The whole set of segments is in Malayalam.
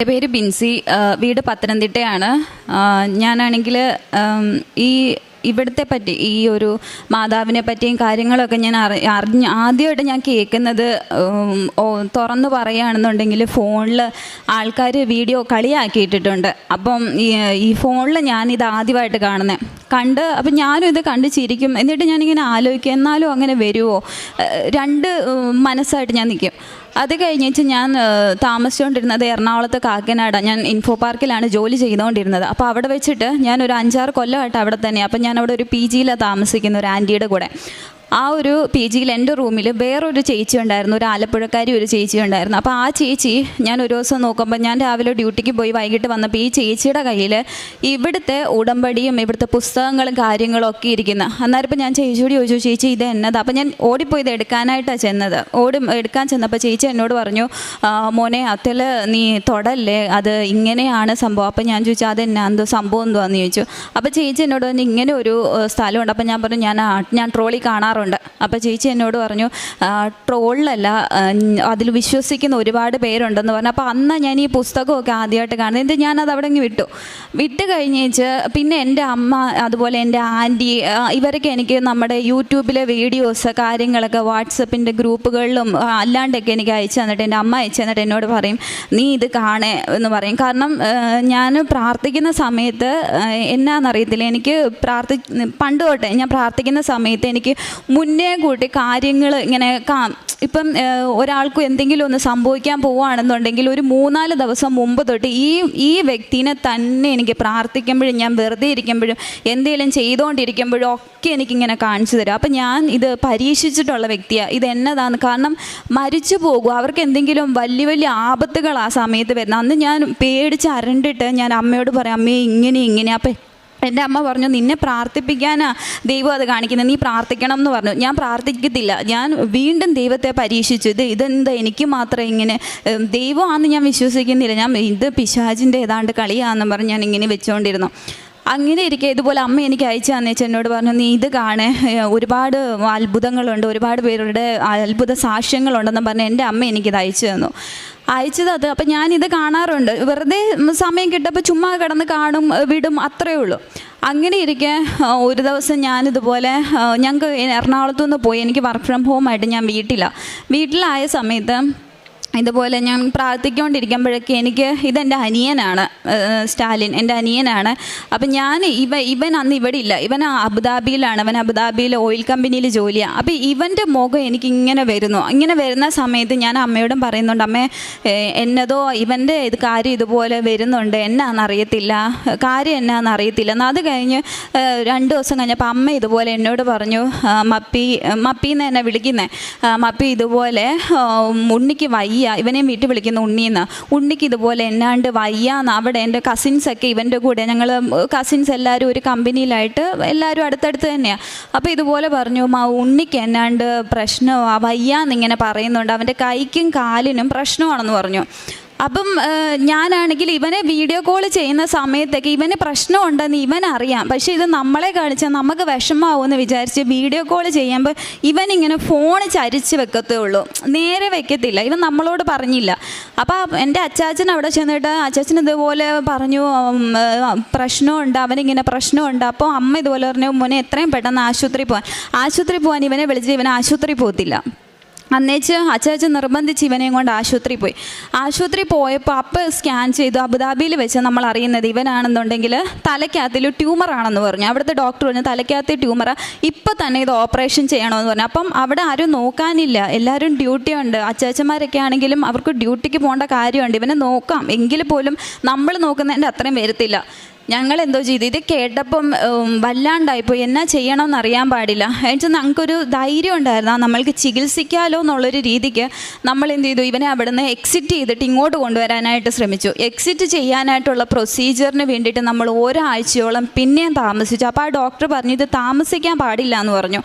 എൻ്റെ പേര് ബിൻസി. വീട് പത്തനംതിട്ടയാണ്. ഞാനാണെങ്കിൽ ഇവിടുത്തെ പറ്റി ഈ ഒരു മാതാവിനെ പറ്റിയും കാര്യങ്ങളൊക്കെ ഞാൻ ആദ്യമായിട്ട് ഞാൻ കേൾക്കുന്നത് തുറന്നു പറയുകയാണെന്നുണ്ടെങ്കിൽ ഫോണിൽ ആൾക്കാർ വീഡിയോ കളിയാക്കിയിട്ടിട്ടുണ്ട്. അപ്പം ഈ ഫോണിൽ ഞാനിത് ആദ്യമായിട്ട് കണ്ട് അപ്പം ഞാനും ഇത് കണ്ട് ചിരിക്കും. എന്നിട്ട് ഞാനിങ്ങനെ ആലോചിക്കും, എന്നാലും അങ്ങനെ വരുമോ? രണ്ട് മനസ്സായിട്ട് ഞാൻ നിൽക്കും. അത് കഴിഞ്ഞിട്ട് ഞാൻ താമസിച്ചുകൊണ്ടിരുന്നത് എറണാകുളത്ത് കാക്കനാട്. ഞാൻ ഇൻഫോ പാർക്കിലാണ് ജോലി ചെയ്തുകൊണ്ടിരുന്നത്. അപ്പോൾ അവിടെ വെച്ചിട്ട് ഞാനൊരു 5-6 കൊല്ലമായിട്ട് അവിടെ തന്നെ. അപ്പം ഞാൻ അവിടെ ഒരു PG താമസിക്കുന്ന ഒരു ആൻറ്റിയുടെ കൂടെ. ആ ഒരു PG എൻ്റെ റൂമിൽ വേറൊരു ചേച്ചി ഉണ്ടായിരുന്നു, ഒരു ആലപ്പുഴക്കാരി ഒരു ചേച്ചി ഉണ്ടായിരുന്നു. അപ്പോൾ ആ ചേച്ചി ഞാൻ ഒരു ദിവസം നോക്കുമ്പോൾ, ഞാൻ രാവിലെ ഡ്യൂട്ടിക്ക് പോയി വൈകിട്ട് വന്നപ്പോൾ ഈ ചേച്ചിയുടെ കയ്യിൽ ഇവിടുത്തെ ഉടമ്പടിയും ഇവിടുത്തെ പുസ്തകങ്ങളും കാര്യങ്ങളും ഒക്കെ ഇരിക്കുന്നു. അന്നേരം ഇപ്പോൾ ഞാൻ ചേച്ചിയോട് ചോദിച്ചു, ചേച്ചി ഇത് എന്നതാ? അപ്പോൾ ഞാൻ ഓടിപ്പോയി ഇത് എടുക്കാനായിട്ടാണ് ചെന്നത്. എടുക്കാൻ ചെന്നപ്പോൾ ചേച്ചി എന്നോട് പറഞ്ഞു, മോനെ അതിൽ നീ തൊടല്ലേ, അത് ഇങ്ങനെയാണ് സംഭവം. അപ്പോൾ ഞാൻ ചോദിച്ചു അതെന്നാ, എന്തോ സംഭവം എന്തുവാന്ന് ചോദിച്ചു. അപ്പോൾ ചേച്ചി എന്നോട് പറഞ്ഞു ഇങ്ങനെ ഒരു സ്ഥലമുണ്ട്. അപ്പോൾ ഞാൻ പറഞ്ഞു ഞാൻ ട്രോളി കാണാറുണ്ട്. അപ്പോൾ ചേച്ചി എന്നോട് പറഞ്ഞു ട്രോളിലല്ല, അതിൽ വിശ്വസിക്കുന്ന ഒരുപാട് പേരുണ്ടെന്ന് പറഞ്ഞു. അപ്പോൾ അന്ന് ഞാൻ ഈ പുസ്തകമൊക്കെ ആദ്യമായിട്ട് കാണുന്നത്. എന്നിട്ട് ഞാനത് അവിടെ വിട്ട് കഴിഞ്ഞേച്ച് പിന്നെ എൻ്റെ അമ്മ അതുപോലെ എൻ്റെ ആൻറ്റി ഇവരൊക്കെ എനിക്ക് നമ്മുടെ യൂട്യൂബിലെ വീഡിയോസ് കാര്യങ്ങളൊക്കെ വാട്സപ്പിൻ്റെ ഗ്രൂപ്പുകളിലും അല്ലാണ്ടൊക്കെ എനിക്ക് അയച്ചു തന്നിട്ട്, എൻ്റെ അമ്മ അയച്ചു തന്നിട്ട് എന്നോട് പറയും നീ ഇത് കാണേ എന്ന് പറയും. കാരണം ഞാൻ പ്രാർത്ഥിക്കുന്ന സമയത്ത് എന്നാന്നറിയത്തില്ല, എനിക്ക് പണ്ട് തൊട്ടേ ഞാൻ പ്രാർത്ഥിക്കുന്ന സമയത്ത് എനിക്ക് മുന്നേ കൂട്ടി കാര്യങ്ങൾ ഇങ്ങനെ ഇപ്പം ഒരാൾക്കും എന്തെങ്കിലും ഒന്ന് സംഭവിക്കാൻ പോവുകയാണെന്നുണ്ടെങ്കിൽ ഒരു 3-4 ദിവസം മുമ്പ് തൊട്ട് ഈ വ്യക്തിനെ തന്നെ എനിക്ക് പ്രാർത്ഥിക്കുമ്പോഴും ഞാൻ വെറുതെ ഇരിക്കുമ്പോഴും എന്തെങ്കിലും ചെയ്തുകൊണ്ടിരിക്കുമ്പോഴും ഒക്കെ എനിക്കിങ്ങനെ കാണിച്ചു തരും. അപ്പം ഞാൻ ഇത് പരീക്ഷിച്ചിട്ടുള്ള വ്യക്തിയാണ്. ഇത് എന്നതാണ്? കാരണം മരിച്ചു പോകും, അവർക്ക് എന്തെങ്കിലും വലിയ വലിയ ആപത്തുകൾ ആ സമയത്ത് വരുന്നത്. അന്ന് ഞാൻ പേടിച്ച് അരണ്ടിട്ട് ഞാൻ അമ്മയോട് പറയാം, അമ്മയെ ഇങ്ങനെ. അപ്പം എൻ്റെ അമ്മ പറഞ്ഞു നിന്നെ പ്രാർത്ഥിപ്പിക്കാനാ ദൈവം അത് കാണിക്കുന്നത്, നീ പ്രാർത്ഥിക്കണം എന്ന് പറഞ്ഞു. ഞാൻ പ്രാർത്ഥിക്കത്തില്ല, ഞാൻ വീണ്ടും ദൈവത്തെ പരീക്ഷിച്ചു. ഇതെന്താ എനിക്ക് മാത്രം ഇങ്ങനെ, ദൈവമാണെന്ന് ഞാൻ വിശ്വസിക്കുന്നില്ല, ഞാൻ ഇത് പിശാചിൻ്റെ ഏതാണ്ട് കളിയാണെന്ന് പറഞ്ഞ് ഞാൻ ഇങ്ങനെ വെച്ചുകൊണ്ടിരുന്നു. അങ്ങനെ ഇരിക്കെ ഇതുപോലെ അമ്മ എനിക്ക് അയച്ചു തന്നേച്ച് എന്നോട് പറഞ്ഞു നീ ഇത് കാണേ, ഒരുപാട് അത്ഭുതങ്ങളുണ്ട്, ഒരുപാട് പേരുടെ അത്ഭുത സാക്ഷ്യങ്ങളുണ്ടെന്ന് പറഞ്ഞ് എൻ്റെ അമ്മ എനിക്കിത് അയച്ചു തന്നു. അയച്ചത് അപ്പം ഞാനിത് കാണാറുണ്ട്, വെറുതെ സമയം കിട്ടപ്പോൾ ചുമ്മാ കിടന്ന് കാണും വിടും, അത്രയേ ഉള്ളൂ. അങ്ങനെ ഇരിക്കെ ഒരു ദിവസം ഞാനിതുപോലെ ഞങ്ങൾക്ക് എറണാകുളത്തു നിന്ന് പോയി, എനിക്ക് വർക്ക് ഫ്രം ഹോം ആയിട്ട് ഞാൻ വീട്ടിലായ സമയത്ത് ഇതുപോലെ ഞാൻ പ്രാർത്ഥിച്ചുകൊണ്ടിരിക്കുമ്പോഴൊക്കെ ഇതെൻ്റെ അനിയനാണ്, സ്റ്റാലിൻ എൻ്റെ അനിയനാണ്. അപ്പം ഇവൻ അന്ന് ഇവിടെ ഇല്ല, ഇവൻ അബുദാബിയിലാണ്, അവൻ അബുദാബിയിൽ ഓയിൽ കമ്പനിയിൽ ജോലിയാണ്. അപ്പം ഇവൻ്റെ മുഖം എനിക്കിങ്ങനെ വരുന്ന സമയത്ത് ഞാൻ അമ്മയോടും പറയുന്നുണ്ട്, അമ്മേ എന്നതോ ഇവൻ്റെ കാര്യം ഇതുപോലെ വരുന്നുണ്ട്, കാര്യം എന്നാണെന്നറിയത്തില്ല. എന്നാൽ അത് കഴിഞ്ഞ് 2 ദിവസം കഴിഞ്ഞപ്പോൾ അമ്മ ഇതുപോലെ എന്നോട് പറഞ്ഞു, മപ്പിന്ന് എന്നെ വിളിക്കുന്നത്, മപ്പി ഇതുപോലെ ഉണ്ണിക്ക് വയ്യ, ഇവനെയും വീട്ടിൽ വിളിക്കുന്ന ഉണ്ണിക്ക് ഇതുപോലെ എന്നാണ്ട് വയ്യാന്ന്. അവിടെ എൻ്റെ കസിൻസൊക്കെ ഇവൻ്റെ കൂടെ, ഞങ്ങൾ കസിൻസ് എല്ലാവരും ഒരു കമ്പനിയിലായിട്ട് എല്ലാവരും അടുത്തടുത്ത് തന്നെയാണ്. അപ്പോൾ ഇതുപോലെ പറഞ്ഞു ഉണ്ണിക്ക് എന്നാണ്ട് പ്രശ്നമാണ്, വയ്യാന്നിങ്ങനെ പറയുന്നുണ്ട്, അവൻ്റെ കൈക്കും കാലിനും പ്രശ്നമാണെന്ന് പറഞ്ഞു. അപ്പം ഞാനാണെങ്കിൽ ഇവനെ വീഡിയോ കോൾ ചെയ്യുന്ന സമയത്തൊക്കെ ഇവന് പ്രശ്നമുണ്ടെന്ന് ഇവനറിയാം, പക്ഷേ ഇത് നമ്മളെ കാണിച്ചാൽ നമുക്ക് വിഷമാവുമെന്ന് വിചാരിച്ച് വീഡിയോ കോൾ ചെയ്യുമ്പോൾ ഇവനിങ്ങനെ ഫോൺ ചരിച്ച് വെക്കത്തേ ഉള്ളൂ, നേരെ വെക്കത്തില്ല. ഇവൻ നമ്മളോട് പറഞ്ഞില്ല. അപ്പോൾ എൻ്റെ അച്ചാച്ചൻ അവിടെ ചെന്നിട്ട് അച്ചാച്ചൻ ഇതുപോലെ പറഞ്ഞു പ്രശ്നമുണ്ട്, അവനിങ്ങനെ പ്രശ്നമുണ്ട്. അപ്പോൾ അമ്മ ഇതുപോലെ പറഞ്ഞു മോനെ എത്രയും പെട്ടെന്ന് ആശുപത്രി പോകാൻ ഇവനെ വിളിച്ചിട്ട് ഇവൻ ആശുപത്രി പോകത്തില്ല. അന്നേച്ച് അച്ചാച്ചൻ നിർബന്ധിച്ച് ഇവനെയും കൊണ്ട് ആശുപത്രി പോയപ്പോൾ അപ്പോൾ സ്കാൻ ചെയ്തു. അബുദാബിയിൽ വെച്ച് നമ്മൾ അറിയുന്നത് ഇവനാണെന്നുണ്ടെങ്കിൽ തലയ്ക്കകത്തിൽ ട്യൂമറാണെന്ന് പറഞ്ഞു. അവിടുത്തെ ഡോക്ടർ പറഞ്ഞു തലയ്ക്കകത്ത് ട്യൂമറാ, ഇപ്പം തന്നെ ഇത് ഓപ്പറേഷൻ ചെയ്യണമെന്ന് പറഞ്ഞു. അപ്പം അവിടെ ആരും നോക്കാനില്ല, എല്ലാവരും ഡ്യൂട്ടി ഉണ്ട്. അച്ചാച്ചന്മാരൊക്കെ ആണെങ്കിലും അവർക്ക് ഡ്യൂട്ടിക്ക് പോകേണ്ട കാര്യമുണ്ട്, ഇവനെ നോക്കാം എങ്കിൽ പോലും നമ്മൾ നോക്കുന്നതിൻ്റെ അത്രയും വരത്തില്ല. ഞങ്ങളെന്തോ ചെയ്തു, ഇത് കേട്ടപ്പം വല്ലാണ്ടായിപ്പോയി, എന്നാ ചെയ്യണമെന്ന് അറിയാൻ പാടില്ല. എന്നുവെച്ചാൽ ഞങ്ങൾക്കൊരു ധൈര്യം ഉണ്ടായിരുന്നു, നമ്മൾക്ക് ചികിത്സിക്കാമല്ലോ എന്നുള്ളൊരു രീതിക്ക് നമ്മൾ എന്ത് ചെയ്തു, ഇവനെ അവിടെ നിന്ന് എക്സിറ്റ് ചെയ്തിട്ട് ഇങ്ങോട്ട് കൊണ്ടുവരാനായിട്ട് ശ്രമിച്ചു. എക്സിറ്റ് ചെയ്യാനായിട്ടുള്ള പ്രൊസീജിയറിന് വേണ്ടിയിട്ട് നമ്മൾ ഒരാഴ്ചയോളം പിന്നെയും താമസിച്ചു. അപ്പോൾ ആ ഡോക്ടർ പറഞ്ഞു ഇത് താമസിക്കാൻ പാടില്ല എന്ന് പറഞ്ഞു.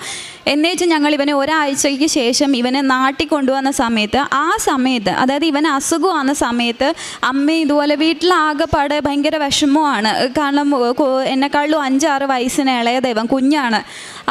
എന്നുവെച്ചാൽ ഞങ്ങൾ ഇവനെ ഒരാഴ്ചയ്ക്ക് ശേഷം ഇവനെ നാട്ടിൽ കൊണ്ടുവന്ന സമയത്ത് അതായത് ഇവൻ അസുഖമാകുന്ന സമയത്ത് അമ്മ ഇതുപോലെ വീട്ടിലാകെപ്പാടെ ഭയങ്കര വിഷമമാണ്, കാരണം എന്നെക്കാളും 5-6 വയസ്സിന് ഇളയ ദൈവം കുഞ്ഞാണ്.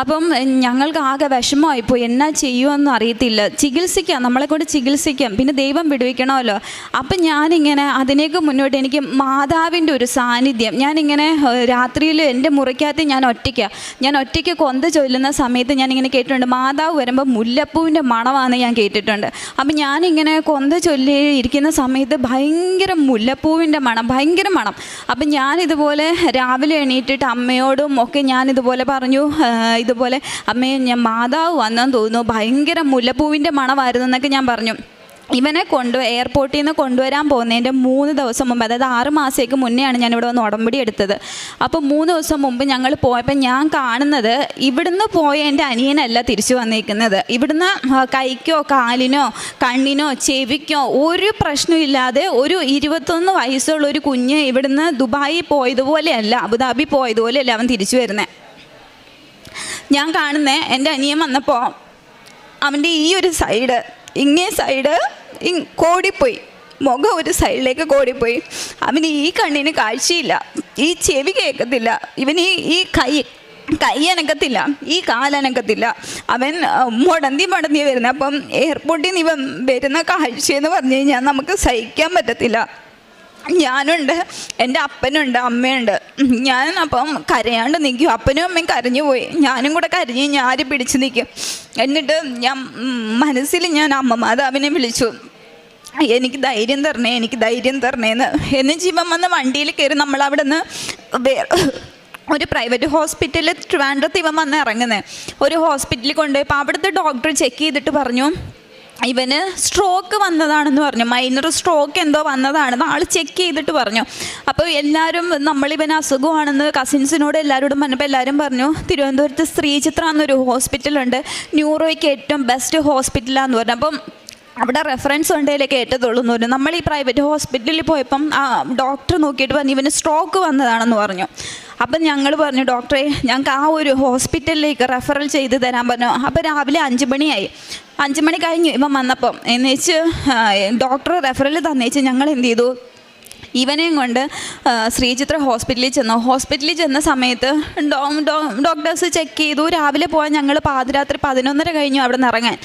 അപ്പം ഞങ്ങൾക്ക് ആകെ വിഷമമായിപ്പോയി, എന്നാ ചെയ്യുമെന്നും അറിയത്തില്ല. ചികിത്സിക്കാം, നമ്മളെ കൊണ്ട് ചികിത്സിക്കാം, പിന്നെ ദൈവം വിടുവിക്കണമല്ലോ. അപ്പം ഞാനിങ്ങനെ അതിനേക്ക് മുന്നോട്ട് എനിക്ക് മാതാവിൻ്റെ ഒരു സാന്നിധ്യം, ഞാനിങ്ങനെ രാത്രിയിൽ എൻ്റെ മുറിക്കകത്ത് ഞാൻ ഒറ്റയ്ക്ക് കൊന്ത ചൊല്ലുന്ന സമയത്ത് ഞാനിങ്ങനെ കേട്ടിട്ടുണ്ട്, മാതാവ് വരുമ്പോൾ മുല്ലപ്പൂവിൻ്റെ മണമാണെന്ന് ഞാൻ കേട്ടിട്ടുണ്ട്. അപ്പം ഞാനിങ്ങനെ കൊന്ത ചൊല്ലി ഇരിക്കുന്ന സമയത്ത് ഭയങ്കര മുല്ലപ്പൂവിൻ്റെ മണം, ഭയങ്കര മണം. അപ്പം ഞാനിതുപോലെ രാവിലെ എണീറ്റിട്ട് അമ്മയോടും ഒക്കെ ഞാനിതുപോലെ പറഞ്ഞു, ഇതുപോലെ അമ്മയെ ഞാൻ മാതാവ് വന്നെന്ന് തോന്നുന്നു, ഭയങ്കര മുല്ലപ്പൂവിൻ്റെ മണമായിരുന്നു എന്നൊക്കെ ഞാൻ പറഞ്ഞു. ഇവനെ എയർപോർട്ടിൽ നിന്ന് കൊണ്ടുവരാൻ പോകുന്നതിൻ്റെ 3 ദിവസം മുമ്പ്, അതായത് 6 മാസത്തേക്ക് മുന്നെയാണ് ഞാനിവിടെ വന്ന് ഉടമ്പടി എടുത്തത്. അപ്പോൾ 3 ദിവസം മുമ്പ് ഞങ്ങൾ പോയപ്പോൾ ഞാൻ കാണുന്നത്, ഇവിടുന്ന് പോയ എൻ്റെ അനിയനല്ല തിരിച്ചു വന്നിരിക്കുന്നത്. ഇവിടുന്ന് കൈക്കോ കാലിനോ കണ്ണിനോ ചെവിക്കോ ഒരു പ്രശ്നമില്ലാതെ ഒരു 21 വയസ്സുള്ള ഒരു കുഞ്ഞ് ഇവിടുന്ന് ദുബായി പോയതുപോലെയല്ല, അബുദാബി പോയതുപോലെയല്ല അവൻ തിരിച്ചു വരുന്നത്. ഞാൻ കാണുന്നത് എൻ്റെ അനിയൻ വന്നപ്പോൾ അവൻ്റെ ഈ ഒരു സൈഡ്, ഇങ്ങേ സൈഡ് കോടിപ്പോയി, മുഖം ഒരു സൈഡിലേക്ക് കോടിപ്പോയി. അവന് ഈ കണ്ണിന് കാഴ്ചയില്ല, ഈ ചെവി കേൾക്കത്തില്ല, ഇവന് ഈ കൈ അനക്കത്തില്ല, ഈ കാലനക്കത്തില്ല. അവൻ മുടന്തി വരുന്നത്. അപ്പം എയർപോർട്ടിൽ നിന്ന് ഇവൻ വരുന്ന കാഴ്ചയെന്ന് പറഞ്ഞു കഴിഞ്ഞാൽ നമുക്ക് സഹിക്കാൻ പറ്റത്തില്ല. ഞാനുണ്ട്, എൻ്റെ അപ്പനുണ്ട്, അമ്മയുണ്ട്. ഞാൻ അപ്പം കരയാണ്ട് നിൽക്കും. അപ്പനും അമ്മയും കരഞ്ഞു പോയി, ഞാനും കൂടെ കരഞ്ഞ് ഞാൻ പിടിച്ച് നിൽക്കും. എന്നിട്ട് ഞാൻ മനസ്സിൽ ഞാൻ അമ്മ മാതാവിനെ വിളിച്ചു, എനിക്ക് ധൈര്യം തരണേന്ന്. എന്നിട്ട് ഇവൻ വന്ന് വണ്ടിയിൽ കയറി നമ്മളവിടെ നിന്ന് ഒരു പ്രൈവറ്റ് ഹോസ്പിറ്റലിൽ ട്രിവാൻഡ്രത്ത് ഇവൻ വന്ന് ഇറങ്ങുന്നത്. ഒരു ഹോസ്പിറ്റലിൽ കൊണ്ടുപോയപ്പോൾ അവിടുത്തെ ഡോക്ടർ ചെക്ക് ചെയ്തിട്ട് പറഞ്ഞു, ഇവന് സ്ട്രോക്ക് വന്നതാണെന്ന് പറഞ്ഞു, മൈനർ സ്ട്രോക്ക് എന്തോ വന്നതാണെന്ന് ആൾ ചെക്ക് ചെയ്തിട്ട് പറഞ്ഞു. അപ്പോൾ എല്ലാവരും നമ്മളിവന് അസുഖമാണെന്ന് കസിൻസിനോട് എല്ലാവരോടും പറഞ്ഞപ്പോൾ എല്ലാവരും പറഞ്ഞു, തിരുവനന്തപുരത്ത് ശ്രീചിത്ര എന്നൊരു ഹോസ്പിറ്റലുണ്ട്, ന്യൂറോയ്ക്ക് ഏറ്റവും ബെസ്റ്റ് ഹോസ്പിറ്റലാന്ന് പറഞ്ഞു. അപ്പം അവിടെ റെഫറൻസ് ഉണ്ടെങ്കിലൊക്കെ ഏറ്റതുള്ളൂ എന്ന് പറഞ്ഞു. നമ്മൾ ഈ പ്രൈവറ്റ് ഹോസ്പിറ്റലിൽ പോയപ്പം ആ ഡോക്ടർ നോക്കിയിട്ട് പറഞ്ഞു ഇവന് സ്ട്രോക്ക് വന്നതാണെന്ന് പറഞ്ഞു. അപ്പം ഞങ്ങൾ പറഞ്ഞു, ഡോക്ടറെ ഞങ്ങൾക്ക് ആ ഒരു ഹോസ്പിറ്റലിലേക്ക് റെഫറൽ ചെയ്ത് തരാൻ പറഞ്ഞു. അപ്പോൾ രാവിലെ 5 മണിയായി. 5 മണി കഴിഞ്ഞു ഇവൻ വന്നപ്പം. എന്നുവെച്ച് ഡോക്ടർ റെഫറൽ തന്നേച്ച് ഞങ്ങൾ എന്ത് ചെയ്തു, ഇവനെയും കൊണ്ട് ശ്രീചിത്ര ഹോസ്പിറ്റലിൽ ചെന്ന സമയത്ത് ഡോക്ടേഴ്സ് ചെക്ക് ചെയ്തു. രാവിലെ പോകാൻ ഞങ്ങൾ പാതിരാത്രി 11:30 കഴിഞ്ഞു അവിടെ നിന്ന് ഇറങ്ങാൻ.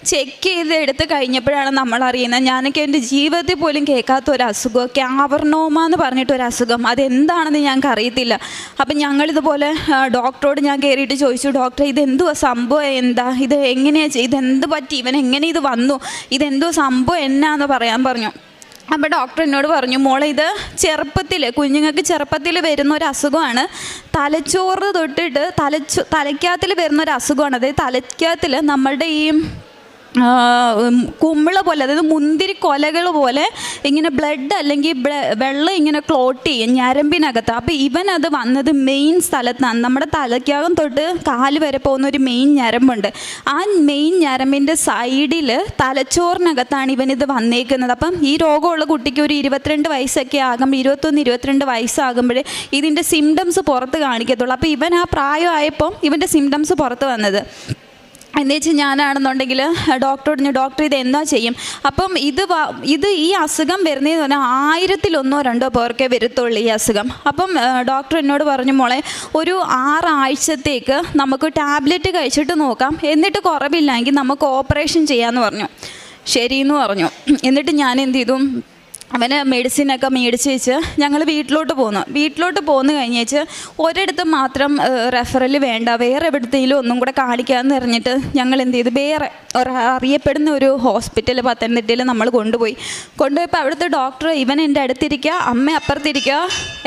ചെക്ക് ചെയ്ത് എടുത്ത് കഴിഞ്ഞപ്പോഴാണ് നമ്മൾ അറിയുന്നത്, ഞാനൊക്കെ എൻ്റെ ജീവിതത്തിൽ പോലും കേൾക്കാത്ത ഒരു അസുഖം, ക്യാവർണോമ എന്ന് പറഞ്ഞിട്ടൊരു അസുഖം. അതെന്താണെന്ന് ഞങ്ങൾക്ക് അറിയത്തില്ല. അപ്പം ഞങ്ങളിതുപോലെ ഡോക്ടറോട് ഞാൻ കയറിയിട്ട് ചോദിച്ചു, ഡോക്ടറെ ഇതെന്തുവാ സംഭവം, എന്താ ഇത്, എങ്ങനെയാണ് ഇതെന്ത് പറ്റി, ഇവൻ എങ്ങനെ ഇത് വന്നു, ഇതെന്തോ സംഭവം എന്നാന്ന് പറയാൻ പറഞ്ഞു. അപ്പോൾ ഡോക്ടർ എന്നോട് പറഞ്ഞു, മോളെ ഇത് കുഞ്ഞുങ്ങൾക്ക് ചെറുപ്പത്തിൽ വരുന്ന ഒരു അസുഖമാണ്, തലച്ചോറ് തൊട്ടിട്ട് തലയ്ക്കകത്തിൽ വരുന്ന ഒരു അസുഖമാണ്. അതായത് തലയ്ക്കകത്തിൽ നമ്മളുടെ ഈ കുമ്മിള പോലെ, അതായത് മുന്തിരി കൊലകൾ പോലെ ഇങ്ങനെ ബ്ലഡ് അല്ലെങ്കിൽ വെള്ളം ഇങ്ങനെ ക്ലോട്ട് ചെയ്യും ഞരമ്പിനകത്ത്. അപ്പോൾ ഇവനത് വന്നത് മെയിൻ സ്ഥലത്താണ്, നമ്മുടെ തലയ്ക്കകം തൊട്ട് കാല് വരെ പോകുന്ന ഒരു മെയിൻ ഞരമ്പുണ്ട്. ആ മെയിൻ ഞരമ്പിൻ്റെ സൈഡിൽ തലച്ചോറിനകത്താണ് ഇവനിത് വന്നേക്കുന്നത്. അപ്പം ഈ രോഗമുള്ള കുട്ടിക്ക് ഒരു 22 വയസ്സൊക്കെ ആകുമ്പോൾ, 21-22 വയസ്സാകുമ്പോഴേ ഇതിൻ്റെ സിംറ്റംസ് പുറത്ത് കാണിക്കത്തുള്ളൂ. അപ്പോൾ ഇവൻ ആ പ്രായമായപ്പം ഇവൻ്റെ സിംറ്റംസ് പുറത്ത് വന്നത്. എന്നുവെച്ചാൽ ഞാനാണെന്നുണ്ടെങ്കിൽ ഡോക്ടറോട് ഡോക്ടർ ഇത് എന്താ ചെയ്യും. അപ്പം ഇത് ഈ അസുഖം വരുന്നതെന്ന് പറഞ്ഞാൽ 1000-1-2 പേർക്കേ വരത്തുള്ളൂ ഈ അസുഖം. അപ്പം ഡോക്ടർ എന്നോട് പറഞ്ഞു, മോളെ ഒരു 6 ആഴ്ചത്തേക്ക് നമുക്ക് ടാബ്ലറ്റ് കഴിച്ചിട്ട് നോക്കാം, എന്നിട്ട് കുറവില്ലെങ്കിൽ നമുക്ക് ഓപ്പറേഷൻ ചെയ്യാമെന്ന് പറഞ്ഞു. ശരിയെന്ന് പറഞ്ഞു. എന്നിട്ട് ഞാൻ എന്ത് ചെയ്തു, അവന് മെഡിസിനൊക്കെ മേടിച്ച് വെച്ച് ഞങ്ങൾ വീട്ടിലോട്ട് പോന്നു കഴിഞ്ഞേച്ച് ഒരിടത്ത് മാത്രം റെഫറൽ വേണ്ട, വേറെ എവിടത്തേലും ഒന്നും കൂടെ കാണിക്കാമെന്ന് പറഞ്ഞിട്ട് ഞങ്ങൾ എന്ത് ചെയ്തു, വേറെ അറിയപ്പെടുന്ന ഒരു ഹോസ്പിറ്റൽ പത്തനംതിട്ടയിൽ നമ്മൾ കൊണ്ടുപോയപ്പോൾ അവിടുത്തെ ഡോക്ടർ ഇവൻ എൻ്റെ അടുത്തിരിക്കുക, അമ്മ അപ്പുറത്തിരിക്കുക.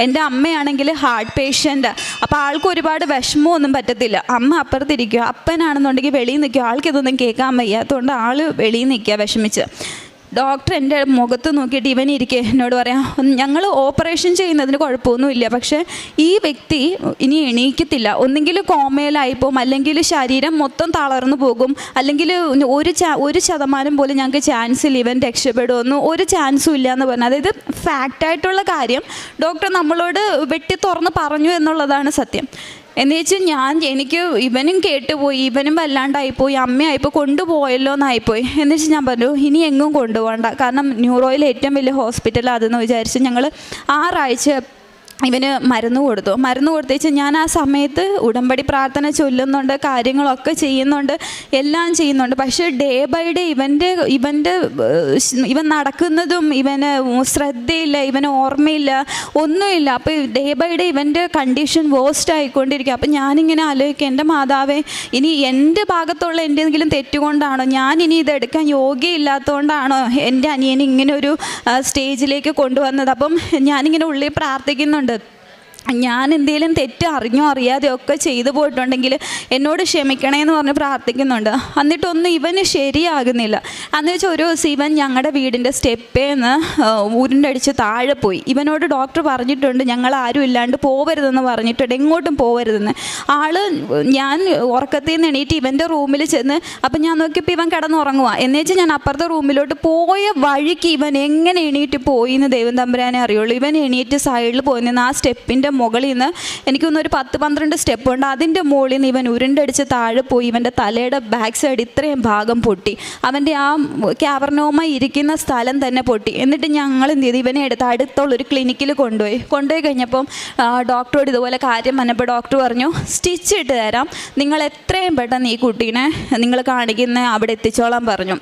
എൻ്റെ അമ്മയാണെങ്കിൽ ഹാർട്ട് പേഷ്യൻ്റ്, അപ്പോൾ ആൾക്ക് ഒരുപാട് വിഷമമൊന്നും പറ്റത്തില്ല. അമ്മ അപ്പുറത്തിരിക്കുക, അപ്പനാണെന്നുണ്ടെങ്കിൽ വെളിയിൽ നിൽക്കുക, ആൾക്കിതൊന്നും കേൾക്കാൻ വയ്യാത്തതുകൊണ്ട് ആൾ വെളിയിൽ നിൽക്കുക വിഷമിച്ച്. ഡോക്ടർ എൻ്റെ മുഖത്ത് നോക്കിയിട്ട് ഇവൻ ഇരിക്കെ എന്നോട് പറയാം, ഞങ്ങൾ ഓപ്പറേഷൻ ചെയ്യുന്നതിന് കുഴപ്പമൊന്നുമില്ല, പക്ഷേ ഈ വ്യക്തി ഇനി എണീക്കത്തില്ല, ഒന്നെങ്കിൽ കോമയിലായിപ്പോവും, അല്ലെങ്കിൽ ശരീരം മൊത്തം തളർന്നു പോകും, അല്ലെങ്കിൽ 1% പോലും ഞങ്ങൾക്ക് ചാൻസ് ഇല്ല ഇവൻ രക്ഷപ്പെടുമെന്ന്, ഒരു ചാൻസും ഇല്ല എന്ന് പറഞ്ഞു. അതായത് ഫാക്റ്റായിട്ടുള്ള കാര്യം ഡോക്ടർ നമ്മളോട് വെട്ടി തുറന്ന് പറഞ്ഞു എന്നുള്ളതാണ് സത്യം. എന്ന് വെച്ചാൽ എനിക്ക് ഇവനും കേട്ടുപോയി, ഇവനും വല്ലാണ്ടായിപ്പോയി, അമ്മയായിപ്പോൾ കൊണ്ടുപോയല്ലോ എന്നായിപ്പോയി. എന്ന് വെച്ചാൽ ഞാൻ പറഞ്ഞു ഇനി എങ്ങും കൊണ്ടുപോകണ്ട, കാരണം ന്യൂറോയിലെ ഏറ്റവും വലിയ ഹോസ്പിറ്റൽ അതെന്ന് വിചാരിച്ച് ഞങ്ങൾ 6 ആഴ്ച ഇവന് മരുന്ന് കൊടുത്തേച്ച് ഞാൻ ആ സമയത്ത് ഉടമ്പടി പ്രാർത്ഥന ചൊല്ലുന്നുണ്ട്, കാര്യങ്ങളൊക്കെ ചെയ്യുന്നുണ്ട്, എല്ലാം ചെയ്യുന്നുണ്ട്. പക്ഷേ ഡേ ബൈ ഡേ ഇവൻ നടക്കുന്നതും ഇവന് ശ്രദ്ധയില്ല, ഇവന് ഓർമ്മയില്ല, ഒന്നുമില്ല. അപ്പോൾ ഡേ ബൈ ഡേ ഇവൻ്റെ കണ്ടീഷൻ വേഴ്സ്റ്റ് ആയിക്കൊണ്ടിരിക്കുക. അപ്പം ഞാനിങ്ങനെ ആലോചിക്കുക, എൻ്റെ മാതാവേ, ഇനി എൻ്റെ ഭാഗത്തുള്ള എന്തെങ്കിലും തെറ്റുകൊണ്ടാണോ, ഞാൻ ഇനി ഇതെടുക്കാൻ യോഗ്യയില്ലാത്തതുകൊണ്ടാണോ എൻ്റെ അനിയനെ ഇങ്ങനെ ഒരു സ്റ്റേജിലേക്ക് കൊണ്ടുവന്നത്? അപ്പം ഞാനിങ്ങനെ ഉള്ളിൽ പ്രാർത്ഥിക്കുന്നുണ്ട്, ഞാൻ എന്തെങ്കിലും തെറ്റ് അറിഞ്ഞോ അറിയാതെയോ ഒക്കെ ചെയ്തു പോയിട്ടുണ്ടെങ്കിൽ എന്നോട് ക്ഷമിക്കണേ എന്ന് പറഞ്ഞ് പ്രാർത്ഥിക്കുന്നുണ്ട്. എന്നിട്ടൊന്നും ഇവന് ശരിയാകുന്നില്ല. അന്ന് വെച്ചാൽ ഒരു ദിവസം ഇവൻ ഞങ്ങളുടെ വീടിൻ്റെ സ്റ്റെപ്പേന്ന് ഉരുണ്ടടിച്ച് താഴെ പോയി. ഇവനോട് ഡോക്ടർ പറഞ്ഞിട്ടുണ്ട് ഞങ്ങൾ ആരും ഇല്ലാണ്ട് പോവരുതെന്ന് പറഞ്ഞിട്ടുണ്ട്, എങ്ങോട്ടും പോവരുതെന്ന്. ഞാൻ ഉറക്കത്തിൽ നിന്ന് എണീറ്റ് ഇവൻ്റെ റൂമിൽ ചെന്ന് അപ്പം ഞാൻ നോക്കിയപ്പോൾ ഇവൻ കിടന്നുറങ്ങുക. എന്നുവെച്ചാൽ ഞാൻ അപ്പുറത്തെ റൂമിലോട്ട് പോയ വഴിക്ക് ഇവൻ എങ്ങനെ എണീറ്റ് പോയി എന്ന് ദൈവം തമ്പുരാനെ അറിയുള്ളൂ. ഇവൻ എണീറ്റ് സൈഡിൽ പോയി നിന്ന് ആ സ്റ്റെപ്പിൻ്റെ മുകളിൽ നിന്ന് എനിക്കൊന്ന് ഒരു 10-12 സ്റ്റെപ്പ് ഉണ്ട്, അതിൻ്റെ മുകളിൽ നിന്ന് ഇവൻ ഉരുണ്ടടിച്ച് താഴെ പോയി. ഇവൻ്റെ തലയുടെ ബാക്ക് സൈഡ് ഇത്രയും ഭാഗം പൊട്ടി, അവൻ്റെ ആ ക്യാവർനോമ ഇരിക്കുന്ന സ്ഥലം തന്നെ പൊട്ടി. എന്നിട്ട് ഞങ്ങൾ എന്ത് ചെയ്തു, ഇവനെ എടുത്ത് അടുത്തുള്ളൊരു ക്ലിനിക്കിൽ കൊണ്ടുപോയി കഴിഞ്ഞപ്പം ഡോക്ടറോട് ഇതുപോലെ കാര്യം വന്നപ്പോൾ ഡോക്ടർ പറഞ്ഞു, സ്റ്റിച്ച് ഇട്ട് തരാം, നിങ്ങൾ എത്രയും പെട്ടെന്ന് ഈ കുട്ടീനെ നിങ്ങൾ കാണിക്കുന്ന അവിടെ എത്തിച്ചോളാൻ പറഞ്ഞു.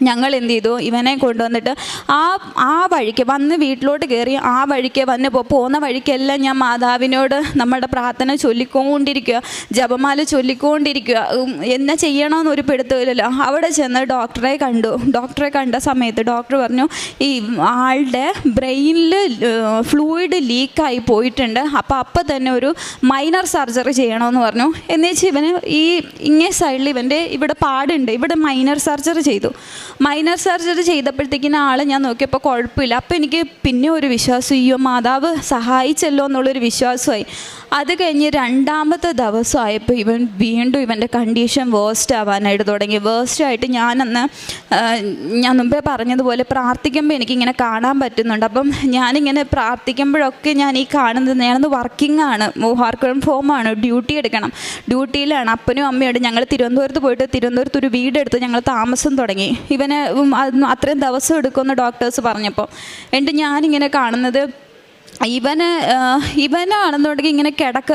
ഞങ്ങൾ എന്ത് ചെയ്തു, ഇവനെ കൊണ്ടുവന്നിട്ട് ആ വഴിക്ക് വന്ന് വീട്ടിലോട്ട് കയറി ആ വഴിക്ക് പോകുന്ന വഴിക്കെല്ലാം ഞാൻ മാതാവിനോട് നമ്മുടെ പ്രാർത്ഥന ചൊല്ലിക്കൊണ്ടിരിക്കുക, ജപമാല ചൊല്ലിക്കൊണ്ടിരിക്കുക. എന്നാ ചെയ്യണമെന്നൊരു പിടുത്തമില്ലല്ലോ. അവിടെ ചെന്ന് ഡോക്ടറെ കണ്ട സമയത്ത് ഡോക്ടർ പറഞ്ഞു, ഈ ആളുടെ ബ്രെയിനിൽ ഫ്ലൂയിഡ് ലീക്കായി പോയിട്ടുണ്ട്, അപ്പം തന്നെ ഒരു മൈനർ സർജറി ചെയ്യണമെന്ന് പറഞ്ഞു. എന്നുവെച്ചാൽ ഇവന് ഇങ്ങേ സൈഡിൽ ഇവൻ്റെ ഇവിടെ പാടുണ്ട്, ഇവിടെ മൈനർ സർജറി ചെയ്തു. മൈനർ സർജറി ചെയ്തപ്പോഴത്തേക്കിന് ആളെ ഞാൻ നോക്കിയപ്പോൾ കുഴപ്പമില്ല. അപ്പോൾ എനിക്ക് പിന്നെ ഒരു വിശ്വാസം, അയ്യോ മാതാവ് സഹായിച്ചല്ലോ എന്നുള്ളൊരു വിശ്വാസമായി. അത് കഴിഞ്ഞ് 2ാമത്തെ ദിവസമായപ്പോൾ വീണ്ടും ഇവൻ്റെ കണ്ടീഷൻ വേഴ്സ്റ്റ് ആവാനായിട്ട് തുടങ്ങി. വേഴ്സ്റ്റായിട്ട് ഞാൻ മുമ്പേ പറഞ്ഞതുപോലെ പ്രാർത്ഥിക്കുമ്പോൾ എനിക്കിങ്ങനെ കാണാൻ പറ്റുന്നുണ്ട്. അപ്പം ഞാനിങ്ങനെ പ്രാർത്ഥിക്കുമ്പോഴൊക്കെ ഞാൻ ഈ കാണുന്നത്, ഞാനൊന്ന് വർക്കിംഗ് ആണ്, വർക്ക് ഫ്രം ഹോമാണ്, ഡ്യൂട്ടി എടുക്കണം, ഡ്യൂട്ടിയിലാണ്. അപ്പനും അമ്മയോട് ഞങ്ങൾ തിരുവനന്തപുരത്ത് പോയിട്ട് തിരുവനന്തപുരത്ത് ഒരു വീടെടുത്ത് ഞങ്ങൾ താമസം തുടങ്ങി. ഇവനെ അത്രയും ദിവസം എടുക്കുമെന്ന് ഡോക്ടേഴ്സ് പറഞ്ഞപ്പോൾ എന്നിട്ട് ഞാനിങ്ങനെ കാണുന്നത് ഇവനാണെന്നുണ്ടെങ്കിൽ ഇങ്ങനെ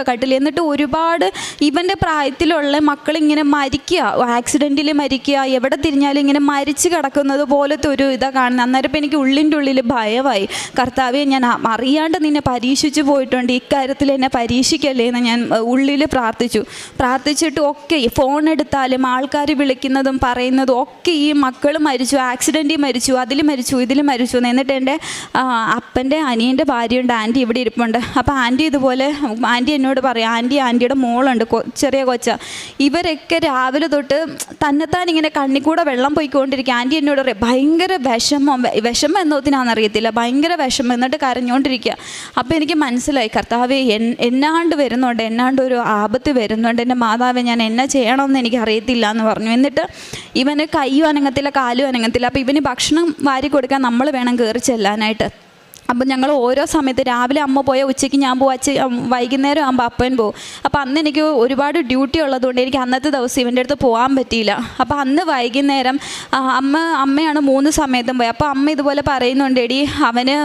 കട്ടിൽ. എന്നിട്ട് ഒരുപാട് ഇവൻ്റെ പ്രായത്തിലുള്ള മക്കളിങ്ങനെ മരിക്കുക, ആക്സിഡൻറ്റിൽ മരിക്കുക, എവിടെ തിരിഞ്ഞാലും ഇങ്ങനെ മരിച്ച് കിടക്കുന്നത് പോലത്തെ ഒരു ഇതാണ് കാണുന്നത്. അന്നേരം ഇപ്പം എനിക്ക് ഉള്ളിൽ ഭയമായി, കർത്താവേ ഞാൻ അറിയാണ്ട് നിന്നെ പരീക്ഷിച്ചു പോയിട്ടുണ്ട്, ഇക്കാര്യത്തിൽ എന്നെ പരീക്ഷിക്കല്ലേ എന്ന് ഞാൻ ഉള്ളിൽ പ്രാർത്ഥിച്ചിട്ട് ഒക്കെ ഫോൺ എടുത്താലും ആൾക്കാർ വിളിക്കുന്നതും പറയുന്നതും ഒക്കെ ഈ മക്കൾ മരിച്ചു, ആക്സിഡൻറ്റിൽ മരിച്ചു, അതിൽ മരിച്ചു, ഇതിൽ മരിച്ചു. എന്നിട്ട് എൻ്റെ അപ്പൻ്റെ അനിയൻ്റെ ഭാര്യയുണ്ട്, ആൻറ്റി ഇവിടെ ഇരിപ്പുണ്ട്. അപ്പോൾ ആൻറ്റി ഇതുപോലെ ആൻറ്റി എന്നോട് പറയാം, ആൻറ്റിയുടെ മോളുണ്ട്, ചെറിയ കൊച്ച, ഇവരൊക്കെ രാവിലെ തൊട്ട് തന്നെത്താൻ ഇങ്ങനെ കണ്ണിക്കൂടെ വെള്ളം പോയിക്കൊണ്ടിരിക്കുക. ആൻറ്റി എന്നോട് പറയും ഭയങ്കര വിഷമം എന്നോത്തിനാണെന്നറിയത്തില്ല, ഭയങ്കര വിഷമം, എന്നിട്ട് കരഞ്ഞുകൊണ്ടിരിക്കുക. അപ്പോൾ എനിക്ക് മനസ്സിലായി, കർത്താവേ എന്നാണ്ട് ഒരു ആപത്ത് വരുന്നുണ്ട്, എൻ്റെ മാതാവേ ഞാൻ എന്നാ ചെയ്യണമെന്ന് എനിക്ക് അറിയത്തില്ല എന്ന് പറഞ്ഞു. എന്നിട്ട് ഇവന് കൈയും അനങ്ങത്തില്ല, കാലും അനങ്ങത്തില്ല. അപ്പോൾ ഇവന് ഭക്ഷണം വാരി കൊടുക്കാൻ നമ്മൾ വേണം കയറി ചെല്ലാനായിട്ട്. അപ്പം ഞങ്ങൾ ഓരോ സമയത്ത് രാവിലെ അമ്മ പോയാൽ ഉച്ചയ്ക്ക് ഞാൻ പോകും, വൈകുന്നേരം ആകുമ്പോൾ അപ്പൻ പോകും. അപ്പോൾ അന്ന് എനിക്ക് ഒരുപാട് ഡ്യൂട്ടി ഉള്ളതുകൊണ്ട് എനിക്ക് അന്നത്തെ ദിവസം ഇവൻ്റെ അടുത്ത് പോകാൻ പറ്റിയില്ല. അപ്പോൾ അന്ന് വൈകുന്നേരം അമ്മയാണ് 3 സമയത്തും പോയി. അപ്പോൾ അമ്മ ഇതുപോലെ പറയുന്നുണ്ട്, എടി അവന്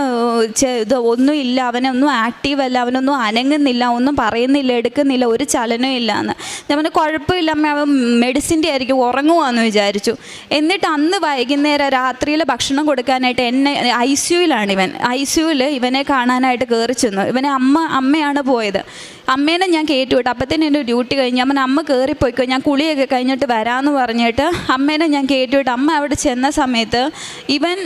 ഒന്നും ഇല്ല, അവനൊന്നും ആക്റ്റീവല്ല, അവനൊന്നും അനങ്ങുന്നില്ല, ഒന്നും പറയുന്നില്ല, എടുക്കുന്നില്ല, ഒരു ചലനവും ഇല്ല എന്ന്. ഞാൻ പറഞ്ഞു കുഴപ്പമില്ല അമ്മ, അവൻ മെഡിസിൻ്റെ ആയിരിക്കും, ഉറങ്ങുവാന്ന് വിചാരിച്ചു. എന്നിട്ട് അന്ന് വൈകുന്നേരം രാത്രിയിൽ ഭക്ഷണം കൊടുക്കാനായിട്ട് എന്നെ ICUയിലാണ് ഇവനെ കാണാനായിട്ട് കയറി ചെന്നു. ഇവനെ അമ്മയാണ് പോയത്. അമ്മേനെ ഞാൻ കയറ്റിവിട്ടു. അപ്പത്തേനും എൻ്റെ ഡ്യൂട്ടി കഴിഞ്ഞ് അമ്മ കയറിപ്പോയിക്കോ, ഞാൻ കുളിയൊക്കെ കഴിഞ്ഞിട്ട് വരാമെന്ന് പറഞ്ഞിട്ട് അമ്മേനെ ഞാൻ കയറ്റിവിട്ടു. അമ്മ അവിടെ ചെന്ന സമയത്ത് ഇവൻ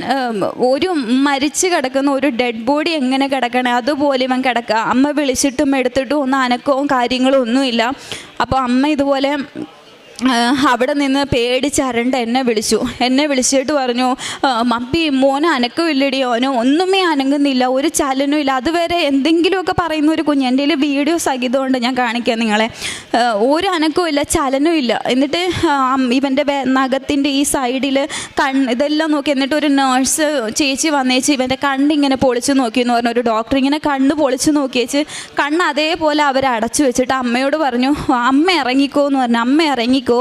ഒരു മരിച്ച് കിടക്കുന്ന ഒരു ഡെഡ് ബോഡി എങ്ങനെ കിടക്കണേ അതുപോലെ ഇവൻ കിടക്കുക. അമ്മ വിളിച്ചിട്ടും എടുത്തിട്ടും ഒന്നും അനക്കവും കാര്യങ്ങളും ഒന്നുമില്ല. അപ്പോൾ അമ്മ ഇതുപോലെ അവിടെ നിന്ന് പേടിച്ചരണ്ട് എന്നെ വിളിച്ചിട്ട് പറഞ്ഞു, മമ്മി മോനെ അനക്കമില്ലടി, ഓനോ ഒന്നുമേ അനങ്ങുന്നില്ല, ഒരു ചലനവും ഇല്ല. അതുവരെ എന്തെങ്കിലുമൊക്കെ പറയുന്ന ഒരു കുഞ്ഞ്, എൻ്റെ കയ്യിൽ വീഡിയോ സഹിതമുണ്ട്, ഞാൻ കാണിക്കാം നിങ്ങളെ. ഒരു അനക്കവും ഇല്ല, ചലനവും ഇല്ല. എന്നിട്ട് ഇവൻ്റെ നഖത്തിൻ്റെ ഈ സൈഡിൽ ഇതെല്ലാം നോക്കി. എന്നിട്ട് ഒരു നേഴ്സ് ചേച്ചി വന്നേച്ച് ഇവൻ്റെ കണ്ണിങ്ങനെ പൊളിച്ച് നോക്കിയെന്ന് പറഞ്ഞു. ഒരു ഡോക്ടർ ഇങ്ങനെ കണ്ണ് പൊളിച്ച് നോക്കിയേച്ച് കണ്ണ് അതേപോലെ അവർ അടച്ചു വെച്ചിട്ട് അമ്മയോട് പറഞ്ഞു, അമ്മ ഇറങ്ങിക്കോ എന്ന് പറഞ്ഞു. അമ്മ ഇറങ്ങി ഇറങ്ങിക്കോ,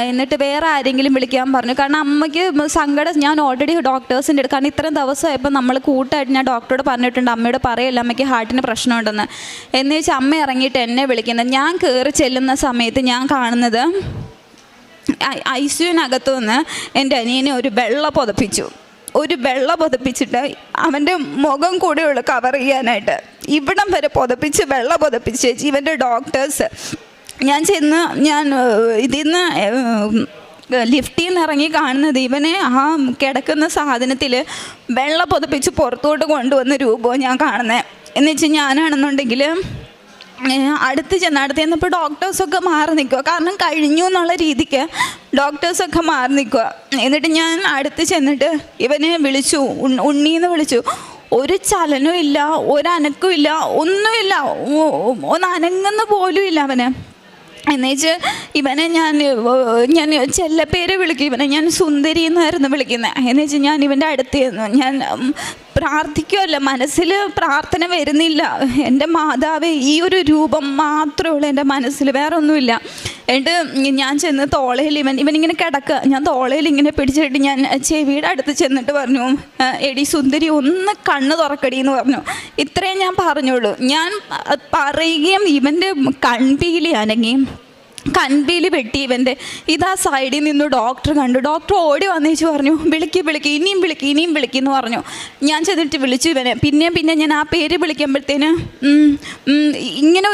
എന്നിട്ട് വേറെ ആരെങ്കിലും വിളിക്കാൻ പറഞ്ഞു. കാരണം അമ്മയ്ക്ക് സങ്കടം. ഞാൻ ഓൾറെഡി ഡോക്ടേഴ്സിൻ്റെ അടുത്ത്, കാരണം ഇത്രയും ദിവസമായപ്പോൾ നമ്മൾ കൂട്ടായിട്ട് ഞാൻ ഡോക്ടറോട് പറഞ്ഞിട്ടുണ്ട് അമ്മയോട് പറയല്ല അമ്മയ്ക്ക് ഹാർട്ടിന് പ്രശ്നമുണ്ടെന്ന്. എന്ന് വെച്ചാൽ അമ്മ ഇറങ്ങിയിട്ട് എന്നെ വിളിക്കുന്നത്. ഞാൻ കയറി ചെല്ലുന്ന സമയത്ത് ഞാൻ കാണുന്നത് ICUവിനകത്തു നിന്ന് എൻ്റെ അനിയനെ ഒരു വെള്ള പുതപ്പിച്ചിട്ട് അവൻ്റെ മുഖം കൂടെയുള്ള കവർ ചെയ്യാനായിട്ട് ഇവിടം വരെ വെള്ള പുതപ്പിച്ച് ഇവൻ്റെ ഡോക്ടേഴ്സ്. ഞാൻ ഇതിൽ നിന്ന് ലിഫ്റ്റിൽ നിന്ന് ഇറങ്ങി കാണുന്നത് ഇവനെ ആ കിടക്കുന്ന സാധനത്തിൽ വെള്ള പുതപ്പിച്ച് പുറത്തോട്ട് കൊണ്ടുവന്ന രൂപവും ഞാൻ കാണുന്നത്. എന്ന് വെച്ചാൽ ഞാനാണെന്നുണ്ടെങ്കിൽ അടുത്ത് ചെന്നപ്പോൾ ഡോക്ടേഴ്സൊക്കെ മാറി നിൽക്കുക. കാരണം കഴിഞ്ഞു എന്നുള്ള രീതിക്ക് ഡോക്ടേഴ്സൊക്കെ മാറി നിൽക്കുക. എന്നിട്ട് ഞാൻ അടുത്ത് ചെന്നിട്ട് ഇവനെ വിളിച്ചു, ഉണ്ണീന്ന് വിളിച്ചു. ഒരു ചലനവും ഇല്ല, ഒരനക്കവും ഇല്ല, ഒന്നുമില്ല, ഒന്ന് അനങ്ങുന്ന പോലും ഇല്ല അവന്. എന്നുവെച്ച് ഇവനെ ഞാൻ ചെല്ലപ്പേര് വിളിക്കും. ഇവനെ ഞാൻ സുന്ദരി എന്നായിരുന്നു വിളിക്കുന്നത്. എന്ന് വെച്ചാൽ ഞാൻ ഇവൻ്റെ അടുത്ത് ഞാൻ പ്രാർത്ഥിക്കുമല്ല, മനസ്സിൽ പ്രാർത്ഥന വരുന്നില്ല. എൻ്റെ മാതാവേ, ഈ ഒരു രൂപം മാത്രമേ ഉള്ളൂ എൻ്റെ മനസ്സിൽ, വേറെ ഒന്നുമില്ല. എന്നിട്ട് ഞാൻ ചെന്ന് തോളയിൽ ഇവനിങ്ങനെ കിടക്കുക. ഞാൻ തോളയിൽ ഇങ്ങനെ പിടിച്ചിട്ട് ഞാൻ ചെവിയുടെ അടുത്ത് ചെന്നിട്ട് പറഞ്ഞു, എടി സുന്ദരി ഒന്ന് കണ്ണ് തുറക്കടി എന്ന് പറഞ്ഞു. ഇത്രയും ഞാൻ പറഞ്ഞുള്ളൂ. ഞാൻ പറയുകയും ഇവൻ്റെ കൺപീലി അനങ്ങി, കൺപീലി വെട്ടി ഇവൻ്റെ. ഇതാ സൈഡിൽ നിന്ന് ഡോക്ടർ കണ്ടു. ഡോക്ടർ ഓടി വന്നേച്ച് പറഞ്ഞു, വിളിക്ക് ഇനിയും വിളിക്കെന്ന് പറഞ്ഞു. ഞാൻ ചെന്നിട്ട് വിളിച്ചു ഇവനെ. പിന്നെ ഞാൻ ആ പേര് വിളിക്കുമ്പോഴത്തേന് ഇങ്ങനെ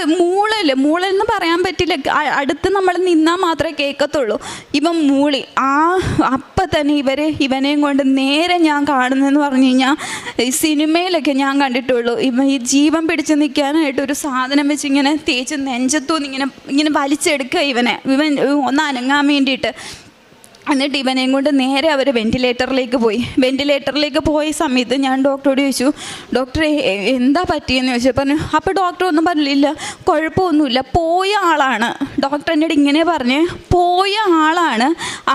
മൂളെന്ന് പറയാൻ പറ്റില്ല, അടുത്ത് നമ്മൾ നിന്നാൽ മാത്രമേ കേൾക്കത്തുള്ളൂ. ഇവൻ മൂളി. അപ്പം തന്നെ ഇവനെയും കൊണ്ട് നേരെ ഞാൻ കാണുന്നതെന്ന് പറഞ്ഞു കഴിഞ്ഞാൽ സിനിമയിലൊക്കെ ഞാൻ കണ്ടിട്ടുള്ളൂ. ഈ ജീവൻ പിടിച്ച് നിൽക്കാനായിട്ട് ഒരു സാധനം വെച്ച് ഇങ്ങനെ തേച്ച് നെഞ്ചത്തൂന്ന് ഇങ്ങനെ വലിച്ചെടുക്കുക ഇവൻ ഒന്ന് അനങ്ങാൻ വേണ്ടിയിട്ട്. എന്നിട്ട് ഇവനെയും കൊണ്ട് നേരെ അവർ വെൻറ്റിലേറ്ററിലേക്ക് പോയ സമയത്ത് ഞാൻ ഡോക്ടറോട് ചോദിച്ചു, ഡോക്ടറെ എന്താ പറ്റിയെന്ന് ചോദിച്ചു. പറഞ്ഞു. അപ്പോൾ ഡോക്ടർ ഒന്നും പറഞ്ഞില്ല, കുഴപ്പമൊന്നുമില്ല, പോയ ആളാണ്. ഡോക്ടർ എന്നോട് ഇങ്ങനെ പറഞ്ഞ്, പോയ ആളാണ്,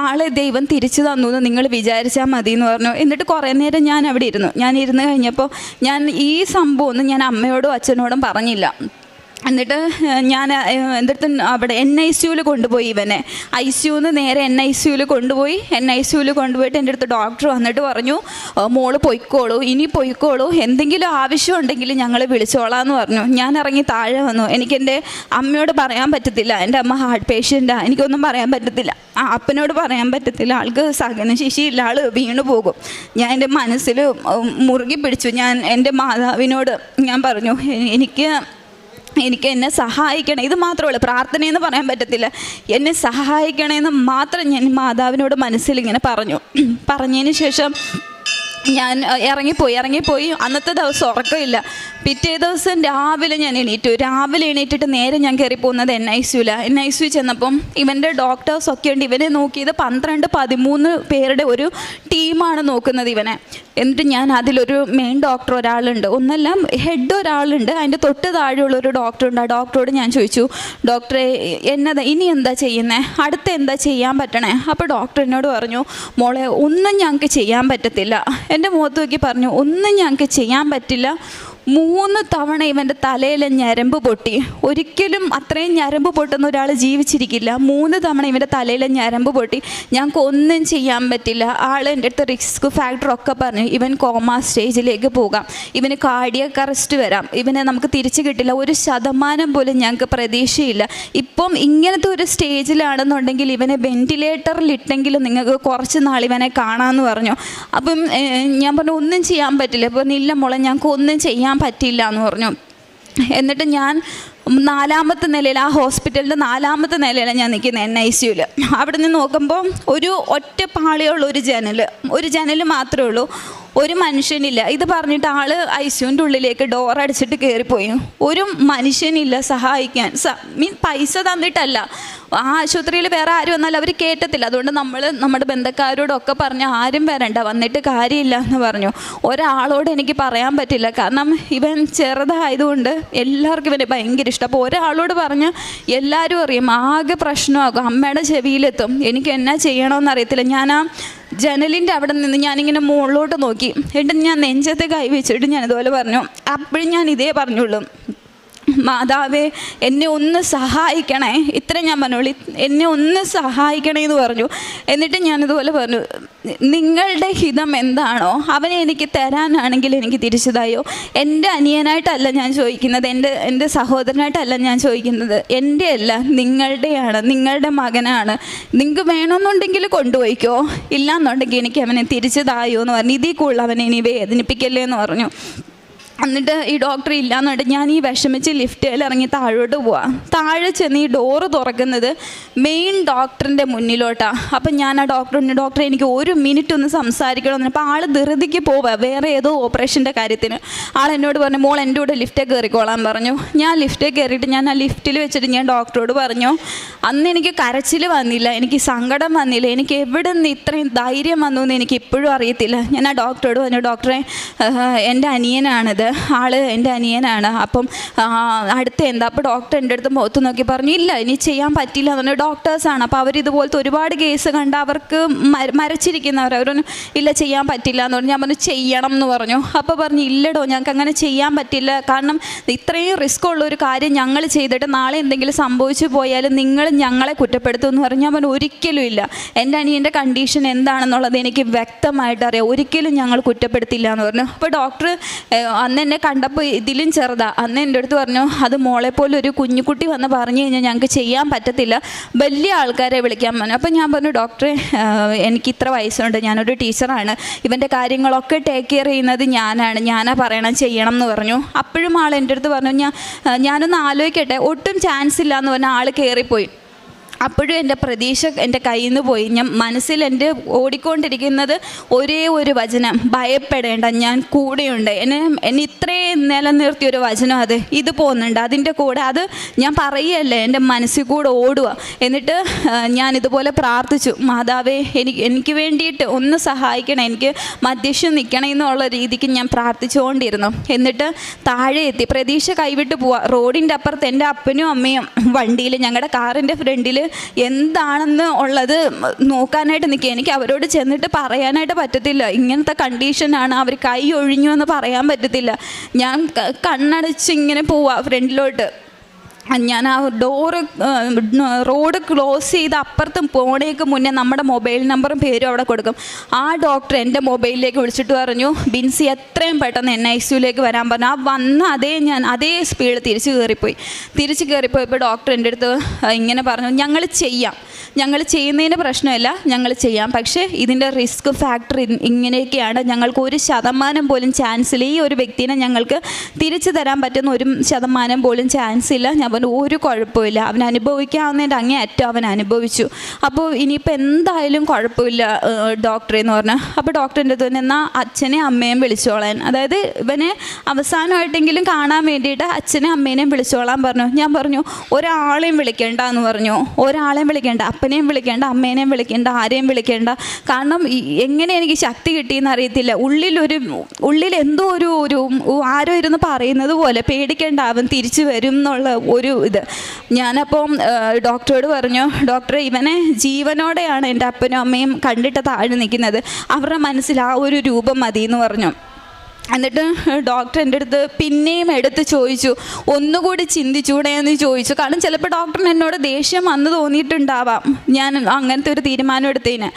ആളെ ദൈവം തിരിച്ചു തന്നു എന്ന് നിങ്ങൾ വിചാരിച്ചാൽ മതി എന്ന് പറഞ്ഞു. എന്നിട്ട് കുറേ നേരം ഞാൻ അവിടെ ഇരുന്ന് കഴിഞ്ഞപ്പോൾ ഞാൻ ഈ സംഭവമൊന്നും ഞാൻ അമ്മയോടും അച്ഛനോടും പറഞ്ഞില്ല. എന്നിട്ട് ഞാൻ എന്നിട്ട് അവിടെ NICUവിൽ കൊണ്ടുപോയി ഇവനെ. ICUന്ന് നേരെ NICUവിൽ കൊണ്ടുപോയിട്ട് എൻ്റെ അടുത്ത് ഡോക്ടർ വന്നിട്ട് പറഞ്ഞു, മോള് പൊയ്ക്കോളൂ, ഇനി പൊയ്ക്കോളൂ, എന്തെങ്കിലും ആവശ്യമുണ്ടെങ്കിൽ ഞങ്ങൾ വിളിച്ചോളാമെന്ന് പറഞ്ഞു. ഞാൻ ഇറങ്ങി താഴെ വന്നു. എനിക്കെൻ്റെ അമ്മയോട് പറയാൻ പറ്റത്തില്ല, എൻ്റെ അമ്മ ഹാർട്ട് പേഷ്യൻ്റാണ്, എനിക്കൊന്നും പറയാൻ പറ്റത്തില്ല. അപ്പനോട് പറയാൻ പറ്റത്തില്ല, ആൾക്ക് സഹനശേഷിയില്ല, ആൾ വീണു പോകും. ഞാൻ എൻ്റെ മനസ്സിൽ മുറുകി പിടിച്ചു. ഞാൻ എൻ്റെ മാതാവിനോട് ഞാൻ പറഞ്ഞു, എനിക്ക് എന്നെ സഹായിക്കണം, ഇത് മാത്രമേ പ്രാർത്ഥനയെന്ന് പറയാൻ പറ്റത്തില്ല, എന്നെ സഹായിക്കണമെന്ന് മാത്രം ഞാൻ മാതാവിനോട് മനസ്സിലിങ്ങനെ പറഞ്ഞതിന് ശേഷം ഞാൻ ഇറങ്ങിപ്പോയി. അന്നത്തെ ദിവസം ഉറക്കമില്ല. പിറ്റേ ദിവസം രാവിലെ ഞാൻ എണീറ്റിട്ട് നേരെ ഞാൻ കയറി പോകുന്നത് NICU ചെന്നപ്പം ഇവൻ്റെ ഡോക്ടേഴ്സൊക്കെ ഉണ്ട്. ഇവനെ നോക്കിയത് 12-13 പേരുടെ ഒരു ടീമാണ് നോക്കുന്നത് ഇവനെ. എന്നിട്ട് ഞാൻ അതിലൊരു മെയിൻ ഡോക്ടർ ഒരാളുണ്ട്, ഒന്നല്ല ഹെഡ് ഒരാളുണ്ട്, അതിൻ്റെ തൊട്ട് താഴെയുള്ളൊരു ഡോക്ടറുണ്ട്. ആ ഡോക്ടറോട് ഞാൻ ചോദിച്ചു, ഡോക്ടറെ ഇനി എന്താ ചെയ്യുന്നത്, അടുത്ത് എന്താ ചെയ്യാൻ പറ്റണേ? അപ്പോൾ ഡോക്ടർ എന്നോട് പറഞ്ഞു, മോളെ ഒന്നും ഞങ്ങൾക്ക് ചെയ്യാൻ പറ്റത്തില്ല. എൻ്റെ മുഖത്ത് നോക്കി പറഞ്ഞു, ഒന്നും ഞങ്ങൾക്ക് ചെയ്യാൻ പറ്റില്ല. 3 തവണ ഇവൻ്റെ തലയിലെ ഞരമ്പ് പൊട്ടി. ഒരിക്കലും അത്രയും ഞരമ്പ് പൊട്ടുന്ന ഒരാൾ ജീവിച്ചിരിക്കില്ല. 3 തവണ ഇവൻ്റെ തലയിലെ ഞരമ്പ് പൊട്ടി. ഞങ്ങൾക്ക് ഒന്നും ചെയ്യാൻ പറ്റില്ല. ആൾ എൻ്റെ അടുത്ത് റിസ്ക് ഫാക്ടറൊക്കെ പറഞ്ഞു, ഇവൻ കോമ സ്റ്റേജിലേക്ക് പോകാം, ഇവന് കാർഡിയക് അറസ്റ്റ് വരാം, ഇവനെ നമുക്ക് തിരിച്ചു കിട്ടില്ല, 1% പോലും ഞങ്ങൾക്ക് പ്രതീക്ഷയില്ല. ഇപ്പം ഇങ്ങനത്തെ ഒരു സ്റ്റേജിലാണെന്നുണ്ടെങ്കിൽ ഇവനെ വെൻറ്റിലേറ്ററിലിട്ടെങ്കിലും നിങ്ങൾക്ക് കുറച്ച് നാൾ ഇവനെ കാണാമെന്ന് പറഞ്ഞു. അപ്പം ഞാൻ പറഞ്ഞു, ഒന്നും ചെയ്യാൻ പറ്റില്ല. അപ്പം ഇല്ല മോളെ, ഞങ്ങൾക്ക് ഒന്നും ചെയ്യാൻ പറ്റില്ല എന്ന് പറഞ്ഞു. എന്നിട്ട് ഞാൻ 4ാമത്തെ നിലയിൽ, ആ ഹോസ്പിറ്റലിൻ്റെ 4ാമത്തെ നിലയിലാണ് ഞാൻ നിൽക്കുന്നത് NICUവിൽ. അവിടെ നിന്ന് നോക്കുമ്പോൾ ഒരു ഒറ്റ പാളിയുള്ള ഒരു ജനൽ മാത്രമേ ഉള്ളൂ, ഒരു മനുഷ്യനില്ല. ഇത് പറഞ്ഞിട്ട് ആൾ ICUവിൻ്റെ ഉള്ളിലേക്ക് ഡോർ അടിച്ചിട്ട് കയറിപ്പോയി. ഒരു മനുഷ്യനില്ല സഹായിക്കാൻ. പൈസ തന്നിട്ടല്ല, ആ ആശുപത്രിയിൽ വേറെ ആരും വന്നാൽ അവർ കേട്ടത്തില്ല. അതുകൊണ്ട് നമ്മൾ നമ്മുടെ ബന്ധക്കാരോടൊക്കെ പറഞ്ഞ് ആരും വരണ്ട, വന്നിട്ട് കാര്യമില്ല എന്ന് പറഞ്ഞു. ഒരാളോട് എനിക്ക് പറയാൻ പറ്റില്ല, കാരണം ഇവൻ ചെറുതായതുകൊണ്ട് എല്ലാവർക്കും ഇവനെ ഭയങ്കര ഇഷ്ടം. അപ്പോൾ ഒരാളോട് പറഞ്ഞ് എല്ലാവരും അറിയും, ആകെ പ്രശ്നമാകും, അമ്മയുടെ ചെവിയിലെത്തും. എനിക്ക് എന്നാ ചെയ്യണമെന്ന് അറിയത്തില്ല. ഞാൻ ആ ജനലിൻ്റെ അവിടെ നിന്ന് ഞാനിങ്ങനെ മുകളിലോട്ട് നോക്കി. എന്നിട്ട് ഞാൻ നെഞ്ചത്തെ കൈ വെച്ചിട്ട് ഞാൻ ഇതുപോലെ പറഞ്ഞു. അപ്പോഴും ഞാൻ ഇതേ പറഞ്ഞുള്ളൂ, മാതാവേ എന്നെ ഒന്ന് സഹായിക്കണേ, ഇത്ര ഞാൻ പറഞ്ഞോളൂ, എന്നെ ഒന്ന് സഹായിക്കണേ എന്ന് പറഞ്ഞു. എന്നിട്ട് ഞാനിതുപോലെ പറഞ്ഞു, നിങ്ങളുടെ ഹിതം എന്താണോ അവനെ എനിക്ക് തരാനാണെങ്കിൽ എനിക്ക് തിരിച്ചതായോ. എൻ്റെ അനിയനായിട്ടല്ല ഞാൻ ചോദിക്കുന്നത്, എൻ്റെ സഹോദരനായിട്ടല്ല ഞാൻ ചോദിക്കുന്നത്, എൻ്റെ അല്ല, നിങ്ങളുടെയാണ്, നിങ്ങളുടെ മകനാണ്. നിങ്ങൾക്ക് വേണമെന്നുണ്ടെങ്കിൽ കൊണ്ടുപോയിക്കോ, ഇല്ലയെന്നുണ്ടെങ്കിൽ എനിക്ക് അവനെ തിരിച്ചതായോ എന്ന് പറഞ്ഞു. ഇതിൽ കൂടുതൽ അവനെ ഇനി വേദനിപ്പിക്കല്ലേ എന്ന് പറഞ്ഞു. എന്നിട്ട് ഈ ഡോക്ടർ ഇല്ലയെന്നുണ്ട് ഞാൻ ഈ വിഷമിച്ച് ലിഫ്റ്റിൽ ഇറങ്ങി താഴോട്ട് പോവാം. താഴെ ചെന്ന് ഈ ഡോറ് തുറക്കുന്നത് മെയിൻ ഡോക്ടറിൻ്റെ മുന്നിലോട്ടാണ്. അപ്പം ഞാൻ ആ ഡോക്ടറിന്, ഡോക്ടറെ എനിക്ക് 1 മിനിറ്റ് ഒന്ന് സംസാരിക്കണമെന്ന്. അപ്പോൾ ആൾ ധൃതിക്ക് പോവുക വേറെ ഏതോ ഓപ്പറേഷൻ്റെ കാര്യത്തിന്. ആൾ എന്നോട് പറഞ്ഞു, മോൾ എൻ്റെ കൂടെ ലിഫ്റ്റിൽ കയറിക്കോളാൻ പറഞ്ഞു. ഞാൻ ലിഫ്റ്റിൽ കയറിയിട്ട് ഞാൻ ആ ലിഫ്റ്റിൽ വെച്ചിട്ട് ഞാൻ ഡോക്ടറോട് പറഞ്ഞു, അന്ന് എനിക്ക് കരച്ചിൽ വന്നില്ല, എനിക്ക് സങ്കടം വന്നില്ല, എനിക്ക് എവിടെ നിന്ന് ഇത്രയും ധൈര്യം വന്നു എന്ന് എനിക്ക് ഇപ്പോഴും അറിയത്തില്ല. ഞാൻ ആ ഡോക്ടറോട് പറഞ്ഞു, ഡോക്ടറെ എൻ്റെ അനിയനാണിത്, ആള് എൻ്റെ അനിയനാണ്, അപ്പം അടുത്ത എന്താ. അപ്പോൾ ഡോക്ടർ എൻ്റെ അടുത്ത് മുഖത്ത് നോക്കി പറഞ്ഞു, ഇല്ല ഇനി ചെയ്യാൻ പറ്റില്ല എന്ന് പറഞ്ഞു. ഡോക്ടേഴ്സാണ്, അപ്പോൾ അവരിതുപോലത്തെ ഒരുപാട് കേസ് കണ്ട് അവർക്ക് മരച്ചിരിക്കുന്നവർ, അവരൊന്നും ഇല്ല ചെയ്യാൻ പറ്റില്ല എന്ന് പറഞ്ഞു. ഞാൻ പറഞ്ഞു ചെയ്യണം എന്ന് പറഞ്ഞു. അപ്പോൾ പറഞ്ഞു, ഇല്ലടോ ഞങ്ങൾക്ക് അങ്ങനെ ചെയ്യാൻ പറ്റില്ല, കാരണം ഇത്രയും റിസ്ക് ഉള്ള ഒരു കാര്യം ഞങ്ങൾ ചെയ്തിട്ട് നാളെ എന്തെങ്കിലും സംഭവിച്ചു പോയാൽ നിങ്ങൾ ഞങ്ങളെ കുറ്റപ്പെടുത്തും എന്ന് പറഞ്ഞു. ഞാൻ പറഞ്ഞു ഒരിക്കലും ഇല്ല, എൻ്റെ അനിയൻ്റെ കണ്ടീഷൻ എന്താണെന്നുള്ളത് എനിക്ക് വ്യക്തമായിട്ട് അറിയാം, ഒരിക്കലും ഞങ്ങൾ കുറ്റപ്പെടുത്തില്ല എന്ന് പറഞ്ഞു. അപ്പോൾ ഡോക്ടർ അന്ന് എന്നെ കണ്ടപ്പോൾ ഇതിലും ചെറുതാ, അന്ന് എൻ്റെ അടുത്ത് പറഞ്ഞു, അത് മോളെപ്പോലെ ഒരു കുഞ്ഞുകുട്ടി വന്ന് പറഞ്ഞു കഴിഞ്ഞാൽ ഞങ്ങൾക്ക് ചെയ്യാൻ പറ്റത്തില്ല, വലിയ ആൾക്കാരെ വിളിക്കാൻ പറഞ്ഞു. അപ്പം ഞാൻ പറഞ്ഞു, ഡോക്ടറെ എനിക്ക് ഇത്ര വയസ്സുണ്ട്, ഞാനൊരു ടീച്ചറാണ്, ഇവൻ്റെ കാര്യങ്ങളൊക്കെ ടേക്ക് കെയർ ചെയ്യുന്നത് ഞാനാ പറയണം ചെയ്യണം എന്ന് പറഞ്ഞു. അപ്പോഴും ആൾ എൻ്റെ അടുത്ത് പറഞ്ഞു, ഞാനൊന്ന് ആലോചിക്കട്ടെ, ഒട്ടും ചാൻസ് ഇല്ല എന്ന് പറഞ്ഞാൽ ആൾ കയറിപ്പോയി. അപ്പോഴും എൻ്റെ പ്രതീക്ഷ എൻ്റെ കയ്യിൽ നിന്ന് പോയി. ഞാൻ മനസ്സിൽ എൻ്റെ ഓടിക്കൊണ്ടിരിക്കുന്നത് ഒരേ ഒരു വചനം, ഭയപ്പെടേണ്ട ഞാൻ കൂടെയുണ്ട്. എന്നെ ഇത്രയും നിലനിർത്തിയൊരു വചനം, ഇത് പോകുന്നുണ്ട് അതിൻ്റെ കൂടെ. അത് ഞാൻ പറയുകയല്ലേ, എൻ്റെ മനസ്സിൽ കൂടെ ഓടുക. എന്നിട്ട് ഞാൻ ഇതുപോലെ പ്രാർത്ഥിച്ചു, മാതാവേ എനിക്ക് വേണ്ടിയിട്ട് ഒന്ന് സഹായിക്കണം, എനിക്ക് മധ്യസ്ഥം നിൽക്കണം എന്നുള്ള രീതിക്ക് ഞാൻ പ്രാർത്ഥിച്ചുകൊണ്ടിരുന്നു. എന്നിട്ട് താഴെ എത്തി, പ്രതീക്ഷ കൈവിട്ട് പോവുക. റോഡിൻ്റെ അപ്പുറത്ത് എൻ്റെ അപ്പനും അമ്മയും വണ്ടിയിൽ, ഞങ്ങളുടെ കാറിൻ്റെ ഫ്രണ്ടിൽ എന്താണെന്ന് ഉള്ളത് നോക്കാനായിട്ട് നിൽക്കുക. എനിക്ക് അവരോട് ചെന്നിട്ട് പറയാനായിട്ട് പറ്റത്തില്ല, ഇങ്ങനത്തെ കണ്ടീഷനാണ്, അവർ കൈ ഒഴിഞ്ഞു എന്ന് പറയാൻ പറ്റത്തില്ല. ഞാൻ കണ്ണടച്ച് ഇങ്ങനെ പോവാ ഫ്രണ്ടിലോട്ട്. ഞാൻ ആ റോഡ് ക്ലോസ് ചെയ്ത് അപ്പുറത്ത് പോണേക്ക് മുന്നേ നമ്മുടെ മൊബൈൽ നമ്പറും പേരും അവിടെ കൊടുക്കും. ആ ഡോക്ടർ എൻ്റെ മൊബൈലിലേക്ക് വിളിച്ചിട്ട് പറഞ്ഞു, ബിൻസി എത്രയും പെട്ടെന്ന് NICUലേക്ക് വരാൻ പറഞ്ഞു. ആ വന്ന അതേ സ്പീഡ് തിരിച്ച് കയറിപ്പോയപ്പോൾ ഡോക്ടർ എൻ്റെ അടുത്ത് ഇങ്ങനെ പറഞ്ഞു, ഞങ്ങൾ ചെയ്യുന്നതിന് പ്രശ്നമില്ല, ഞങ്ങൾ ചെയ്യാം, പക്ഷേ ഇതിൻ്റെ റിസ്ക് ഫാക്ടർ ഇങ്ങനെയൊക്കെയാണ്, ഞങ്ങൾക്ക് 1% പോലും ചാൻസ് ഇല്ല, ഈ ഒരു വ്യക്തിനെ ഞങ്ങൾക്ക് തിരിച്ചു തരാൻ പറ്റുന്ന 1% പോലും ചാൻസ് ഇല്ല. ഞാൻ പറഞ്ഞു ഒരു കുഴപ്പമില്ല, അവൻ അനുഭവിക്കാവുന്നതിൻ്റെ അങ്ങേയറ്റം അവൻ അനുഭവിച്ചു, അപ്പോൾ ഇനിയിപ്പോൾ എന്തായാലും കുഴപ്പമില്ല ഡോക്ടറെ എന്ന് പറഞ്ഞു. അപ്പോൾ ഡോക്ടറിൻ്റെ അടുത്ത് എന്നാൽ അച്ഛനെയും അമ്മയും വിളിച്ചോളാൻ, അതായത് ഇവനെ അവസാനമായിട്ടെങ്കിലും കാണാൻ വേണ്ടിയിട്ട് അച്ഛനെയും അമ്മേനെയും വിളിച്ചോളാൻ പറഞ്ഞു. ഞാൻ പറഞ്ഞു ഒരാളെയും വിളിക്കേണ്ട എന്ന് പറഞ്ഞു, ഒരാളെയും വിളിക്കേണ്ട, അപ്പനെയും വിളിക്കേണ്ട, അമ്മേനെയും വിളിക്കേണ്ട, ആരെയും വിളിക്കേണ്ട. കാരണം എങ്ങനെ എനിക്ക് ശക്തി കിട്ടിയെന്ന് അറിയത്തില്ല, ഉള്ളിൽ എന്തോ ഒരു ആരോ ഇരുന്ന് പറയുന്നത് പോലെ, പേടിക്കേണ്ട അവൻ തിരിച്ചു വരും എന്നുള്ള ഒരു ഇത്. ഞാനപ്പം ഡോക്ടറോട് പറഞ്ഞു, ഡോക്ടറെ ഇവനെ ജീവനോടെയാണ് എൻ്റെ അപ്പനും അമ്മയും കണ്ടിട്ട് താഴെ നിൽക്കുന്നത്, അവരുടെ മനസ്സിൽ ആ ഒരു രൂപം മതി എന്ന് പറഞ്ഞു. എന്നിട്ട് ഡോക്ടർ എൻ്റെ അടുത്ത് പിന്നെയും എടുത്ത് ചോദിച്ചു, ഒന്നുകൂടി ചിന്തിച്ചൂടെ എന്ന് ചോദിച്ചു. കാരണം ചിലപ്പോൾ ഡോക്ടറിന് എന്നോട് ദേഷ്യം വന്ന് തോന്നിയിട്ടുണ്ടാവാം ഞാൻ അങ്ങനത്തെ ഒരു തീരുമാനം എടുത്തതിന്.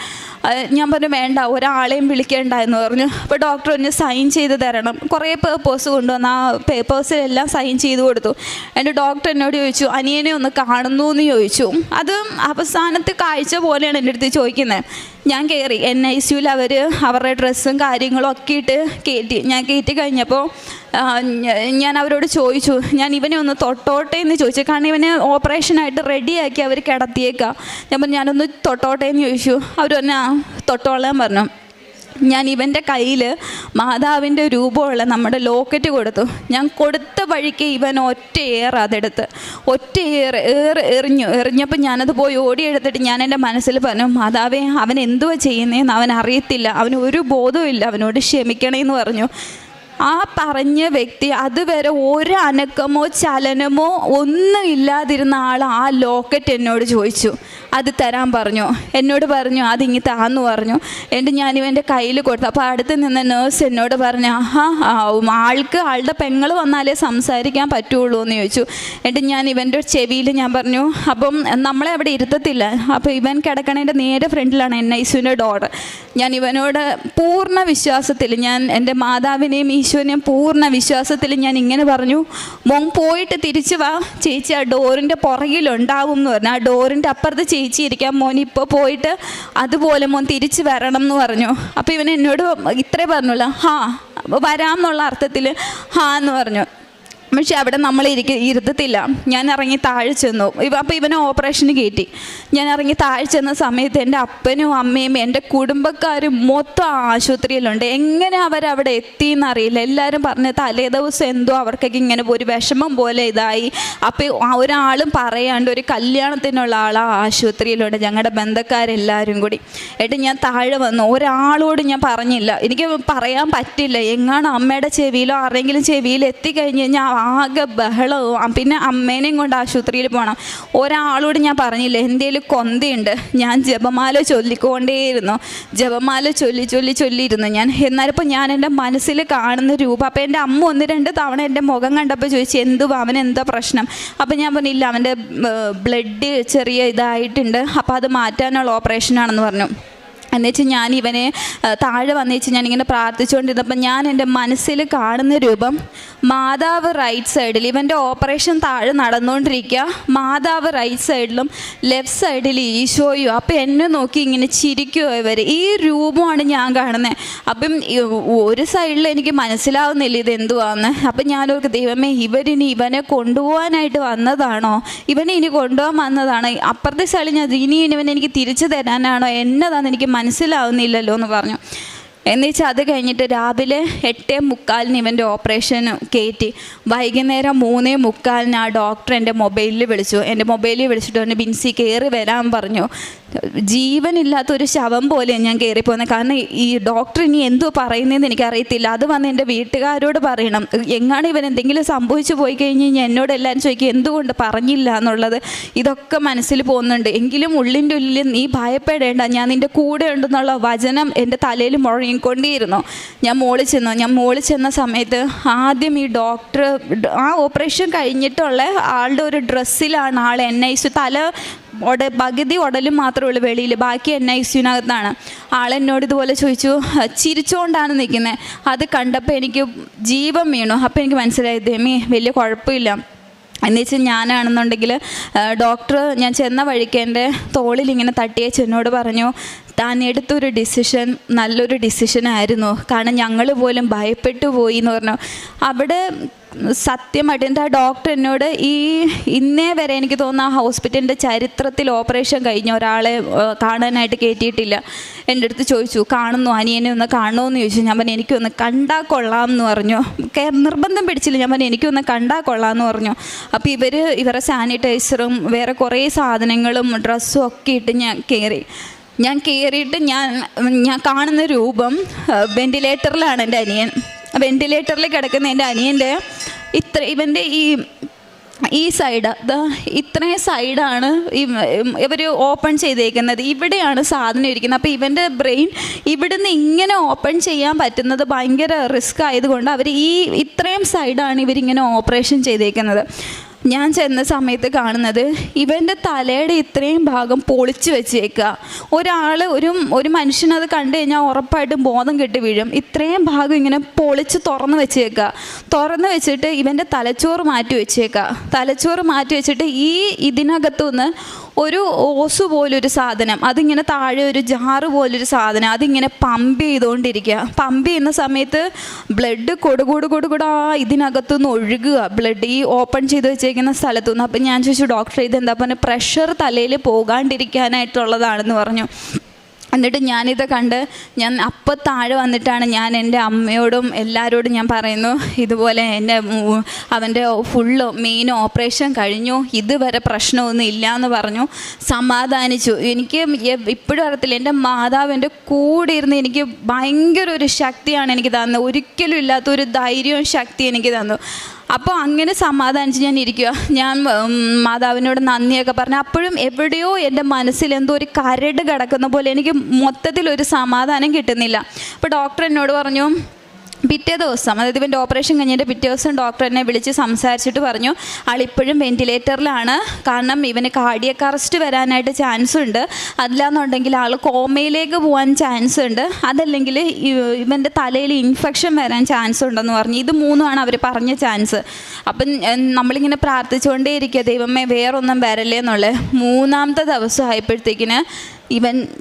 ഞാൻ പറഞ്ഞു വേണ്ട, ഒരാളെയും വിളിക്കേണ്ട എന്ന് പറഞ്ഞു. അപ്പോൾ ഡോക്ടർ ഒന്ന് സൈൻ ചെയ്ത് തരണം, കുറേ പേപ്പേഴ്സ് കൊണ്ടുവന്ന് ആ പേപ്പേഴ്സിലെല്ലാം സൈൻ ചെയ്ത് കൊടുത്തു. എൻ്റെ ഡോക്ടർ എന്നോട് ചോദിച്ചു, അനിയനെ ഒന്ന് കാണുന്നു എന്ന് ചോദിച്ചു. അത് അവസാനത്തെ കാഴ്ച പോലെയാണ് എൻ്റെ അടുത്ത് ചോദിക്കുന്നത്. ഞാൻ കയറി NICUവിൽ അവരുടെ ഡ്രസ്സും കാര്യങ്ങളും ഒക്കെ ഇട്ട് ഞാൻ കയറ്റി കഴിഞ്ഞപ്പോൾ ഞാൻ അവരോട് ചോദിച്ചു, ഞാൻ ഇവനെ ഒന്ന് തൊട്ടോട്ടെ എന്ന് ചോദിച്ചു. കാരണം ഇവനെ ഓപ്പറേഷനായിട്ട് റെഡിയാക്കി അവർ കിടത്തിയേക്കാം. ഞാനൊന്ന് തൊട്ടോട്ടെ എന്ന് ചോദിച്ചു. അവർ തന്നെ തൊട്ടോളാൻ പറഞ്ഞു. ഞാൻ ഇവൻ്റെ കയ്യിൽ മാതാവിൻ്റെ രൂപമുള്ള നമ്മുടെ ലോക്കറ്റ് കൊടുത്തു. ഞാൻ കൊടുത്ത വഴിക്ക് ഇവൻ അതെടുത്ത് എറിഞ്ഞപ്പോൾ ഞാനത് പോയി ഓടിയെടുത്തിട്ട് ഞാൻ എൻ്റെ മനസ്സിൽ പറഞ്ഞു, മാതാവേ അവൻ എന്തുവാ ചെയ്യുന്നതെന്ന് അവൻ അറിയത്തില്ല, അവന് ഒരു ബോധവും ഇല്ല, അവനോട് ക്ഷമിക്കണേന്ന് പറഞ്ഞു. ആ പറഞ്ഞ വ്യക്തി അതുവരെ ഒരു അനക്കമോ ചലനമോ ഒന്നും ഇല്ലാതിരുന്ന ആൾ ആ ലോക്കറ്റ് എന്നോട് ചോദിച്ചു, അത് തരാൻ പറഞ്ഞു. എന്നോട് പറഞ്ഞു അതിങ്ങി താന്ന് പറഞ്ഞു. എന്നിട്ട് ഞാനിവൻ്റെ കയ്യിൽ കൊടുത്തു. അപ്പോൾ അടുത്ത് നിന്ന നേഴ്സ് എന്നോട് പറഞ്ഞു, ആളുടെ പെങ്ങൾ വന്നാലേ സംസാരിക്കാൻ പറ്റുള്ളൂ എന്ന് ചോദിച്ചു. എന്നിട്ട് ഞാൻ ഇവൻ്റെ ചെവിയിൽ ഞാൻ പറഞ്ഞു, അപ്പം നമ്മളെ അവിടെ ഇരുത്തത്തില്ല. അപ്പോൾ ഇവൻ കിടക്കണേൻ്റെ നേരെ ഫ്രണ്ടിലാണ് NICUവിൻ്റെ ഡോർ. ഞാൻ ഇവനോട് പൂർണ്ണ വിശ്വാസത്തിൽ, ഞാൻ എൻ്റെ മാതാവിനെയും ഈശോനെയും പൂർണ്ണ വിശ്വാസത്തിൽ ഞാൻ ഇങ്ങനെ പറഞ്ഞു, മോൻ പോയിട്ട് തിരിച്ചു വാ, ചേച്ചി ആ ഡോറിൻ്റെ പുറകിലുണ്ടാവും എന്ന് പറഞ്ഞു. ആ ഡോറിൻ്റെ അപ്പുറത്ത് ചേച്ചി ഇരിക്കാം, മോൻ ഇപ്പോൾ പോയിട്ട് അതുപോലെ മോൻ തിരിച്ച് വരണം എന്ന് പറഞ്ഞു. അപ്പോൾ ഇവൻ എന്നോട് ഇത്രേ പറഞ്ഞല്ലോ, വരാം എന്നുള്ള അർത്ഥത്തിൽ എന്ന് പറഞ്ഞു. പക്ഷെ അവിടെ നമ്മൾ ഇരുത്തത്തില്ല. ഞാൻ ഇറങ്ങി താഴെ ചെന്നു. അപ്പോൾ ഇവനെ ഓപ്പറേഷന് കയറ്റി. ഞാൻ ഇറങ്ങി താഴെ ചെന്ന സമയത്ത് എൻ്റെ അപ്പനും അമ്മയും എൻ്റെ കുടുംബക്കാരും മൊത്തം ആശുപത്രിയിലുണ്ട്. എങ്ങനെ അവരവിടെ എത്തിയെന്നറിയില്ല. എല്ലാവരും പറഞ്ഞ തലേ ദിവസം എന്തോ അവർക്കൊക്കെ ഇങ്ങനെ ഒരു വിഷമം പോലെ ഇതായി. അപ്പോൾ ഒരാളും പറയാണ്ട് ഒരു കല്യാണത്തിനുള്ള ആൾ ആ ആശുപത്രിയിലുണ്ട്, ഞങ്ങളുടെ ബന്ധക്കാരെല്ലാവരും കൂടി. എന്നിട്ട് ഞാൻ താഴെ വന്നു. ഒരാളോട് ഞാൻ പറഞ്ഞില്ല, എനിക്ക് പറയാൻ പറ്റില്ല. എങ്ങാണ് അമ്മയുടെ ചെവിയിലോ ആരെങ്കിലും ചെവിയിൽ എത്തിക്കഴിഞ്ഞ് കഴിഞ്ഞാൽ ആകെ ബഹളവും. പിന്നെ അമ്മേനെയും കൊണ്ട് ആശുപത്രിയിൽ പോകണം. ഒരാളോട് ഞാൻ പറഞ്ഞില്ല. എന്തേലും കൊന്തയുണ്ട്. ഞാൻ ജപമാല ചൊല്ലിക്കൊണ്ടേയിരുന്നു. ജപമാല ചൊല്ലിയിരുന്നു ഞാൻ. എന്നാലിപ്പോൾ ഞാൻ എൻ്റെ മനസ്സിൽ കാണുന്ന രൂപം. അപ്പോൾ എൻ്റെ അമ്മ 1-2 തവണ എൻ്റെ മുഖം കണ്ടപ്പോൾ ചോദിച്ചു, അവനെന്താ പ്രശ്നം? അപ്പോൾ ഞാൻ പറഞ്ഞില്ല, അവൻ്റെ ബ്ലഡ് ചെറിയ ഇതായിട്ടുണ്ട്, അപ്പോൾ അത് മാറ്റാനുള്ള ഓപ്പറേഷനാണെന്ന് പറഞ്ഞു. എന്നുവെച്ചാൽ ഞാൻ ഇവനെ താഴെ വന്നേച്ച് ഞാനിങ്ങനെ പ്രാർത്ഥിച്ചുകൊണ്ടിരുന്നപ്പോൾ ഞാൻ എൻ്റെ മനസ്സിൽ കാണുന്ന രൂപം, മാതാവ് റൈറ്റ് സൈഡിൽ, ഇവൻ്റെ ഓപ്പറേഷൻ താഴെ നടന്നുകൊണ്ടിരിക്കുക, മാതാവ് റൈറ്റ് സൈഡിലും ലെഫ്റ്റ് സൈഡിൽ ഈശോയും. അപ്പോൾ എന്നെ നോക്കി ഇങ്ങനെ ചിരിക്കുമോ ഇവർ. ഈ രൂപമാണ് ഞാൻ കാണുന്നത്. അപ്പം ഒരു സൈഡിൽ എനിക്ക് മനസ്സിലാവുന്നില്ല ഇതെന്തുവാന്ന്. അപ്പം ഞാനോർക്ക്, ദൈവമേ, ഇവരിനി ഇവനെ കൊണ്ടുപോകാനായിട്ട് വന്നതാണോ? ഇവനെ ഇനി കൊണ്ടുപോകാൻ വന്നതാണോ? അപ്പുറത്തെ സൈഡിൽ ഞാൻ ഇനി ഇവനെ എനിക്ക് തിരിച്ചു തരാനാണോ? എന്നതാണെന്ന് എനിക്ക് മനസ്സിലാവുന്നില്ലല്ലോ എന്ന് പറഞ്ഞു. എന്നുവെച്ചാൽ അത് കഴിഞ്ഞിട്ട് രാവിലെ 8:45 ഇവൻ്റെ ഓപ്പറേഷന് കയറ്റി. വൈകുന്നേരം 3:45 ആ ഡോക്ടർ എൻ്റെ മൊബൈലിൽ വിളിച്ചു. എൻ്റെ മൊബൈലിൽ വിളിച്ചിട്ട് പറഞ്ഞു, ബിൻസി കയറി വരാൻ പറഞ്ഞു. ജീവനില്ലാത്തൊരു ശവം പോലെയാണ് ഞാൻ കയറിപ്പോകുന്നത്. കാരണം ഈ ഡോക്ടർ ഇനി എന്തോ പറയുന്നതെന്ന് എനിക്കറിയത്തില്ല. അത് വന്ന് എൻ്റെ വീട്ടുകാരോട് പറയണം. എങ്ങാണ് ഇവൻ എന്തെങ്കിലും സംഭവിച്ചു പോയി കഴിഞ്ഞ് കഴിഞ്ഞാൽ എന്നോട് എല്ലാവരും ചോദിക്കും എന്തുകൊണ്ട് പറഞ്ഞില്ല എന്നുള്ളത്. ഇതൊക്കെ മനസ്സിൽ പോകുന്നുണ്ട്. എങ്കിലും ഉള്ളിൻ്റെ ഉള്ളിൽ നീ ഭയപ്പെടേണ്ട, ഞാൻ നിൻ്റെ കൂടെ ഉണ്ടെന്നുള്ള വചനം എൻ്റെ തലയിൽ മുഴങ്ങിക്കൊണ്ടേയിരുന്നു. ഞാൻ മോളിൽ ചെന്ന സമയത്ത് ആദ്യം ഈ ഡോക്ടർ ആ ഓപ്പറേഷൻ കഴിഞ്ഞിട്ടുള്ള ആളുടെ ഒരു ഡ്രസ്സിലാണ് ആൾ NICU, പകുതി ഉടലും മാത്രമേ ഉള്ളൂ വെളിയിൽ, ബാക്കി NICUവിനകത്താണ്. ആളെന്നോട് ഇതുപോലെ ചോദിച്ചു, ചിരിച്ചുകൊണ്ടാണ് നിൽക്കുന്നത്. അത് കണ്ടപ്പോൾ എനിക്ക് ജീവൻ വീണു. അപ്പോൾ എനിക്ക് മനസ്സിലായി, ദൈവമേ വലിയ കുഴപ്പമില്ല. എന്നുവെച്ചാൽ ഞാനാണെന്നുണ്ടെങ്കിൽ ഡോക്ടർ ഞാൻ ചെന്ന വഴിക്ക് എൻ്റെ തോളിൽ ഇങ്ങനെ തട്ടിയേച്ച് എന്നോട് പറഞ്ഞു, താൻ എടുത്തൊരു ഡിസിഷൻ നല്ലൊരു ഡിസിഷനായിരുന്നു, കാരണം ഞങ്ങൾ പോലും ഭയപ്പെട്ടു പോയി എന്ന് പറഞ്ഞു. അവിടെ സത്യമായിട്ട് എന്താ ഡോക്ടർ എന്നോട് ഇന്നേ വരെ എനിക്ക് തോന്നുന്നു ആ ഹോസ്പിറ്റലിൻ്റെ ചരിത്രത്തിൽ ഓപ്പറേഷൻ കഴിഞ്ഞ ഒരാളെ കാണാനായിട്ട് കയറ്റിയിട്ടില്ല. എൻ്റെ അടുത്ത് ചോദിച്ചു, കാണുന്നു അനിയനെ ഒന്ന് കാണുമോയെന്ന് ചോദിച്ചു. ഞാൻ പറഞ്ഞു എനിക്കൊന്ന് കണ്ടാൽ കൊള്ളാം എന്ന് പറഞ്ഞു. നിർബന്ധം പിടിച്ചില്ല. ഞാൻ പറഞ്ഞു എനിക്കൊന്ന് കണ്ടാൽ കൊള്ളാം എന്ന് പറഞ്ഞു. അപ്പോൾ ഇവരെ സാനിറ്റൈസറും വേറെ കുറേ സാധനങ്ങളും ഡ്രസ്സും ഒക്കെ ഇട്ട് ഞാൻ കയറിയിട്ട് ഞാൻ കാണുന്ന രൂപം വെൻറ്റിലേറ്ററിലാണ് എൻ്റെ അനിയൻ. വെൻറ്റിലേറ്ററിൽ കിടക്കുന്ന എൻ്റെ അനിയൻ്റെ ഇവൻ്റെ ഈ സൈഡ് ഇത്രയും സൈഡാണ് ഇവർ ഓപ്പൺ ചെയ്തേക്കുന്നത്. ഇവിടെയാണ് സാധനം ഇരിക്കുന്നത്. അപ്പോൾ ഇവൻ്റെ ബ്രെയിൻ ഇവിടുന്ന് ഇങ്ങനെ ഓപ്പൺ ചെയ്യാൻ പറ്റുന്നത് ഭയങ്കര റിസ്ക് ആയതുകൊണ്ട് അവർ ഇത്രയും സൈഡാണ് ഇവരിങ്ങനെ ഓപ്പറേഷൻ ചെയ്തേക്കുന്നത്. ഞാൻ ചെന്ന സമയത്ത് കാണുന്നത് ഇവൻ്റെ തലയുടെ ഇത്രയും ഭാഗം പൊളിച്ച് വെച്ചേക്കുക. ഒരു മനുഷ്യനത് കണ്ടു കഴിഞ്ഞാൽ ഉറപ്പായിട്ടും ബോധം കെട്ടി വീഴും. ഇത്രയും ഭാഗം ഇങ്ങനെ പൊളിച്ച് തുറന്ന് വെച്ചിട്ട് ഇവൻ്റെ തലച്ചോറ് മാറ്റി വെച്ചിട്ട് ഇതിനകത്തുനിന്ന് ഒരു ഓസ് പോലൊരു സാധനം, അതിങ്ങനെ താഴെ ഒരു ജാറ് പോലൊരു സാധനം, അതിങ്ങനെ പമ്പ് ചെയ്തുകൊണ്ടിരിക്കുക. പമ്പ് ചെയ്യുന്ന സമയത്ത് ബ്ലഡ് കൊടുകൂടാ ഇതിനകത്തുനിന്ന് ഒഴുകുക, ബ്ലഡ് ഈ ഓപ്പൺ ചെയ്ത് വെച്ചേക്കുന്ന സ്ഥലത്തുനിന്ന്. അപ്പം ഞാൻ ചോദിച്ചു, ഡോക്ടർ ഇതെന്താ പറഞ്ഞാൽ പ്രഷർ തലയിൽ പോകാണ്ടിരിക്കാനായിട്ടുള്ളതാണെന്ന് പറഞ്ഞു. എന്നിട്ട് ഞാനിത് കണ്ട് ഞാൻ അപ്പം താഴെ വന്നിട്ടാണ് ഞാൻ എൻ്റെ അമ്മയോടും എല്ലാവരോടും ഞാൻ പറയുന്നു, ഇതുപോലെ അവൻ്റെ ഫുള്ള് മെയിൻ ഓപ്പറേഷൻ കഴിഞ്ഞു, ഇതുവരെ പ്രശ്നമൊന്നും ഇല്ല എന്ന് പറഞ്ഞു, സമാധാനിച്ചു. എനിക്ക് ഇപ്പോഴും അറിയത്തില്ല, എൻ്റെ മാതാവ് എൻ്റെ കൂടെ ഇരുന്ന് എനിക്ക് ഭയങ്കര ഒരു ശക്തിയാണ് എനിക്ക് തന്നത്, ഒരിക്കലും ഇല്ലാത്തൊരു ധൈര്യവും ശക്തി എനിക്ക് തന്നു. അപ്പോൾ അങ്ങനെ സമാധാനിച്ച് ഞാൻ ഇരിക്കുക. ഞാൻ മാതാവിനോട് നന്ദിയൊക്കെ പറഞ്ഞു. അപ്പോഴും എവിടെയോ എൻ്റെ മനസ്സിൽ എന്തോ ഒരു കരട് കിടക്കുന്ന പോലെ എനിക്ക് മൊത്തത്തിലൊരു സമാധാനം കിട്ടുന്നില്ല. അപ്പോൾ ഡോക്ടർ എന്നോട് പറഞ്ഞു, പിറ്റേ ദിവസം, അതായത് ഇവൻ്റെ ഓപ്പറേഷൻ കഴിഞ്ഞിട്ട് പിറ്റേ ദിവസം ഡോക്ടർ എന്നെ വിളിച്ച് സംസാരിച്ചിട്ട് പറഞ്ഞു, ആളിപ്പോഴും വെൻറ്റിലേറ്ററിലാണ്, കാരണം ഇവന് കാർഡിയക് അറസ്റ്റ് വരാനായിട്ട് ചാൻസ് ഉണ്ട്, അല്ലാന്നുണ്ടെങ്കിൽ ആൾ കോമയിലേക്ക് പോകാൻ ചാൻസ് ഉണ്ട്, അതല്ലെങ്കിൽ ഇവൻ്റെ തലയിൽ ഇൻഫെക്ഷൻ വരാൻ ചാൻസ് ഉണ്ടെന്ന് പറഞ്ഞു. ഇത് മൂന്നുമാണ് അവർ പറഞ്ഞ ചാൻസ്. അപ്പം നമ്മളിങ്ങനെ പ്രാർത്ഥിച്ചുകൊണ്ടേ ഇരിക്കുക, ദൈവമേ വേറൊന്നും വരല്ലേ എന്നുള്ളത്. മൂന്നാമത്തെ ദിവസം ആയപ്പോഴത്തേക്കിന്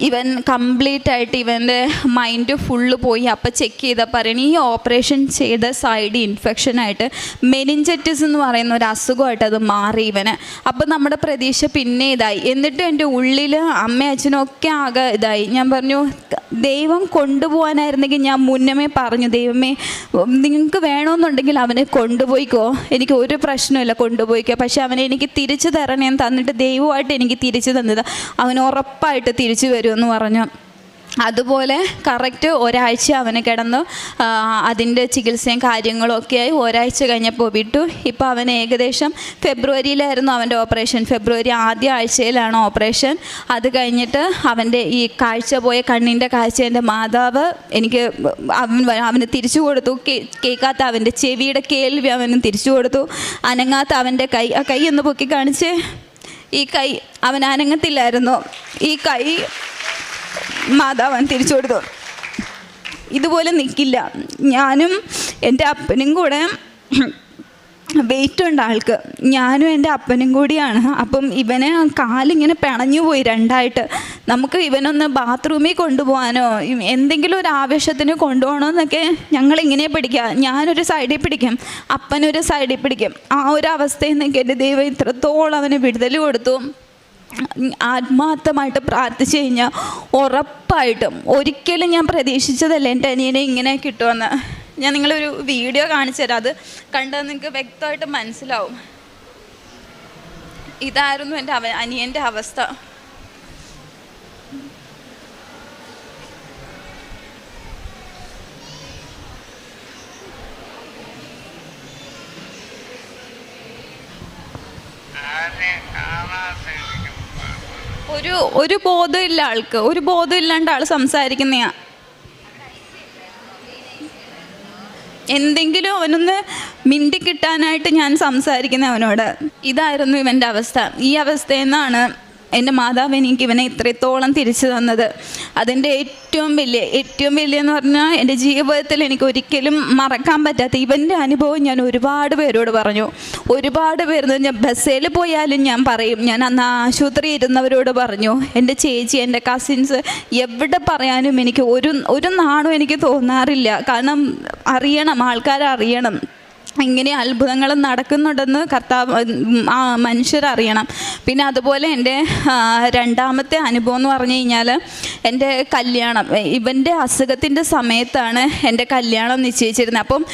ഇവൻ കംപ്ലീറ്റ് ആയിട്ട് ഇവൻ്റെ മൈൻഡ് ഫുള്ള് പോയി. അപ്പം ചെക്ക് ചെയ്താൽ പറയണം, ഈ ഓപ്പറേഷൻ ചെയ്ത സൈഡ് ഇൻഫെക്ഷനായിട്ട് മെനിഞ്ചറ്റിസ് എന്ന് പറയുന്ന ഒരു അസുഖമായിട്ട് അത് മാറി ഇവന്. അപ്പം നമ്മുടെ പ്രതീക്ഷ പിന്നെ ഇതായി. എന്നിട്ട് എൻ്റെ ഉള്ളിൽ അമ്മയും അച്ഛനും ഒക്കെ ആകെ ഇതായി. ഞാൻ പറഞ്ഞു, ദൈവം കൊണ്ടുപോകാനായിരുന്നെങ്കിൽ ഞാൻ മുന്നമേ പറഞ്ഞു, ദൈവമേ നിങ്ങൾക്ക് വേണമെന്നുണ്ടെങ്കിൽ അവനെ കൊണ്ടുപോയിക്കോ, എനിക്ക് ഒരു പ്രശ്നമില്ല, കൊണ്ടുപോയിക്കോ, പക്ഷെ അവനെ എനിക്ക് തിരിച്ചു തരണേന്ന് തന്നിട്ട് ദൈവമായിട്ട് എനിക്ക് തിരിച്ചു തന്നത്, അവൻ ഉറപ്പായിട്ട് തിരിച്ചു വരുമെന്ന് പറഞ്ഞു. അതുപോലെ കറക്റ്റ് ഒരാഴ്ച അവന് കിടന്നു, അതിൻ്റെ ചികിത്സയും കാര്യങ്ങളും ഒക്കെയായി. ഒരാഴ്ച കഴിഞ്ഞപ്പോൾ വിട്ടു. ഇപ്പോൾ അവന് ഏകദേശം ഫെബ്രുവരിയിലായിരുന്നു അവൻ്റെ ഓപ്പറേഷൻ, ഫെബ്രുവരി ആദ്യ ആഴ്ചയിലാണ് ഓപ്പറേഷൻ. അത് കഴിഞ്ഞിട്ട് അവൻ്റെ ഈ കാഴ്ച പോയ കണ്ണിൻ്റെ കാഴ്ച എൻ്റെ മാതാവ് എനിക്ക് അവന് തിരിച്ചു കൊടുത്തു. കേൾക്കാത്ത അവൻ്റെ ചെവിയുടെ കേൾവി അവന് തിരിച്ചു കൊടുത്തു. അനങ്ങാത്ത അവൻ്റെ കൈ, ആ കൈ ഒന്ന് പൊക്കി കാണിച്ച്, ഈ കൈ അവൻ അനങ്ങത്തില്ലായിരുന്നു, ഈ കൈ മാതാവൻ തിരിച്ചു കൊടുത്തു. ഇതുപോലെ നിൽക്കില്ല. ഞാനും എൻ്റെ അപ്പനും കൂടെ വെയിറ്റ് ഉണ്ട് ആൾക്ക്, ഞാനും എൻ്റെ അപ്പനും കൂടിയാണ്. അപ്പം ഇവനെ കാലിങ്ങനെ പിണഞ്ഞു പോയി രണ്ടായിട്ട്. നമുക്ക് ഇവനൊന്ന് ബാത്റൂമിൽ കൊണ്ടുപോകാനോ എന്തെങ്കിലും ഒരു ആവശ്യത്തിന് കൊണ്ടുപോകണമെന്നൊക്കെ ഞങ്ങളിങ്ങനെ പിടിക്കുക. ഞാനൊരു സൈഡിൽ പിടിക്കും, അപ്പനൊരു സൈഡിൽ പിടിക്കും. ആ ഒരു അവസ്ഥയിൽ നിന്നൊക്കെ എൻ്റെ ദൈവം ഇത്രത്തോളം അവന് വിടുതൽ കൊടുത്തു. ആത്മാർത്ഥമായിട്ട് പ്രാർത്ഥിച്ചു കഴിഞ്ഞാൽ ഉറപ്പായിട്ടും, ഒരിക്കലും ഞാൻ പ്രതീക്ഷിച്ചതല്ല എൻ്റെ അനിയനെ ഇങ്ങനെ കിട്ടുമെന്ന്. ഞാൻ നിങ്ങളൊരു വീഡിയോ കാണിച്ചു തരാം, അത് കണ്ടാൽ നിങ്ങൾക്ക് വ്യക്തമായിട്ട് മനസ്സിലാവും. ഇതായിരുന്നു എൻ്റെ അനിയൻ്റെ അവസ്ഥ. ഒരു ബോധമില്ല ആൾക്ക്, ഒരു ബോധമില്ലാണ്ട് ആൾ സംസാരിക്കുന്നയാ. എന്തെങ്കിലും അവനൊന്ന് മിണ്ടി കിട്ടാനായിട്ട് ഞാൻ സംസാരിക്കുന്ന അവനോട്. ഇതായിരുന്നു ഇവൻ്റെ അവസ്ഥ. ഈ അവസ്ഥയിൽ നിന്നാണ് എൻ്റെ മാതാവ് എനിക്ക് ഇവനെ ഇത്രത്തോളം തിരിച്ചു തന്നത്. അതിൻ്റെ ഏറ്റവും വലിയെന്ന് പറഞ്ഞാൽ എൻ്റെ ജീവിതത്തിൽ എനിക്ക് ഒരിക്കലും മറക്കാൻ പറ്റാത്ത ഇവൻ്റെ അനുഭവം ഞാൻ ഒരുപാട് പേരോട് പറഞ്ഞു. ഒരുപാട് പേര്, ഞാൻ ബസ്സിൽ പോയാലും ഞാൻ പറയും, ഞാൻ അന്ന് ആശുപത്രി ഇരുന്നവരോട് പറഞ്ഞു, എൻ്റെ ചേച്ചി, എൻ്റെ കസിൻസ്, എവിടെ പറയാനും എനിക്ക് ഒരു നാണും എനിക്ക് തോന്നാറില്ല. കാരണം അറിയണം, ആൾക്കാരറിയണം ഇങ്ങനെ അത്ഭുതങ്ങൾ നടക്കുന്നുണ്ടെന്ന് മനുഷ്യരറിയണം. പിന്നെ അതുപോലെ എൻ്റെ രണ്ടാമത്തെ അനുഭവം എന്ന് പറഞ്ഞു കഴിഞ്ഞാൽ, എൻ്റെ കല്യാണം, ഇവൻ്റെ അസുഖത്തിൻ്റെ സമയത്താണ് എൻ്റെ കല്യാണം നിശ്ചയിച്ചിരുന്നത്. അപ്പം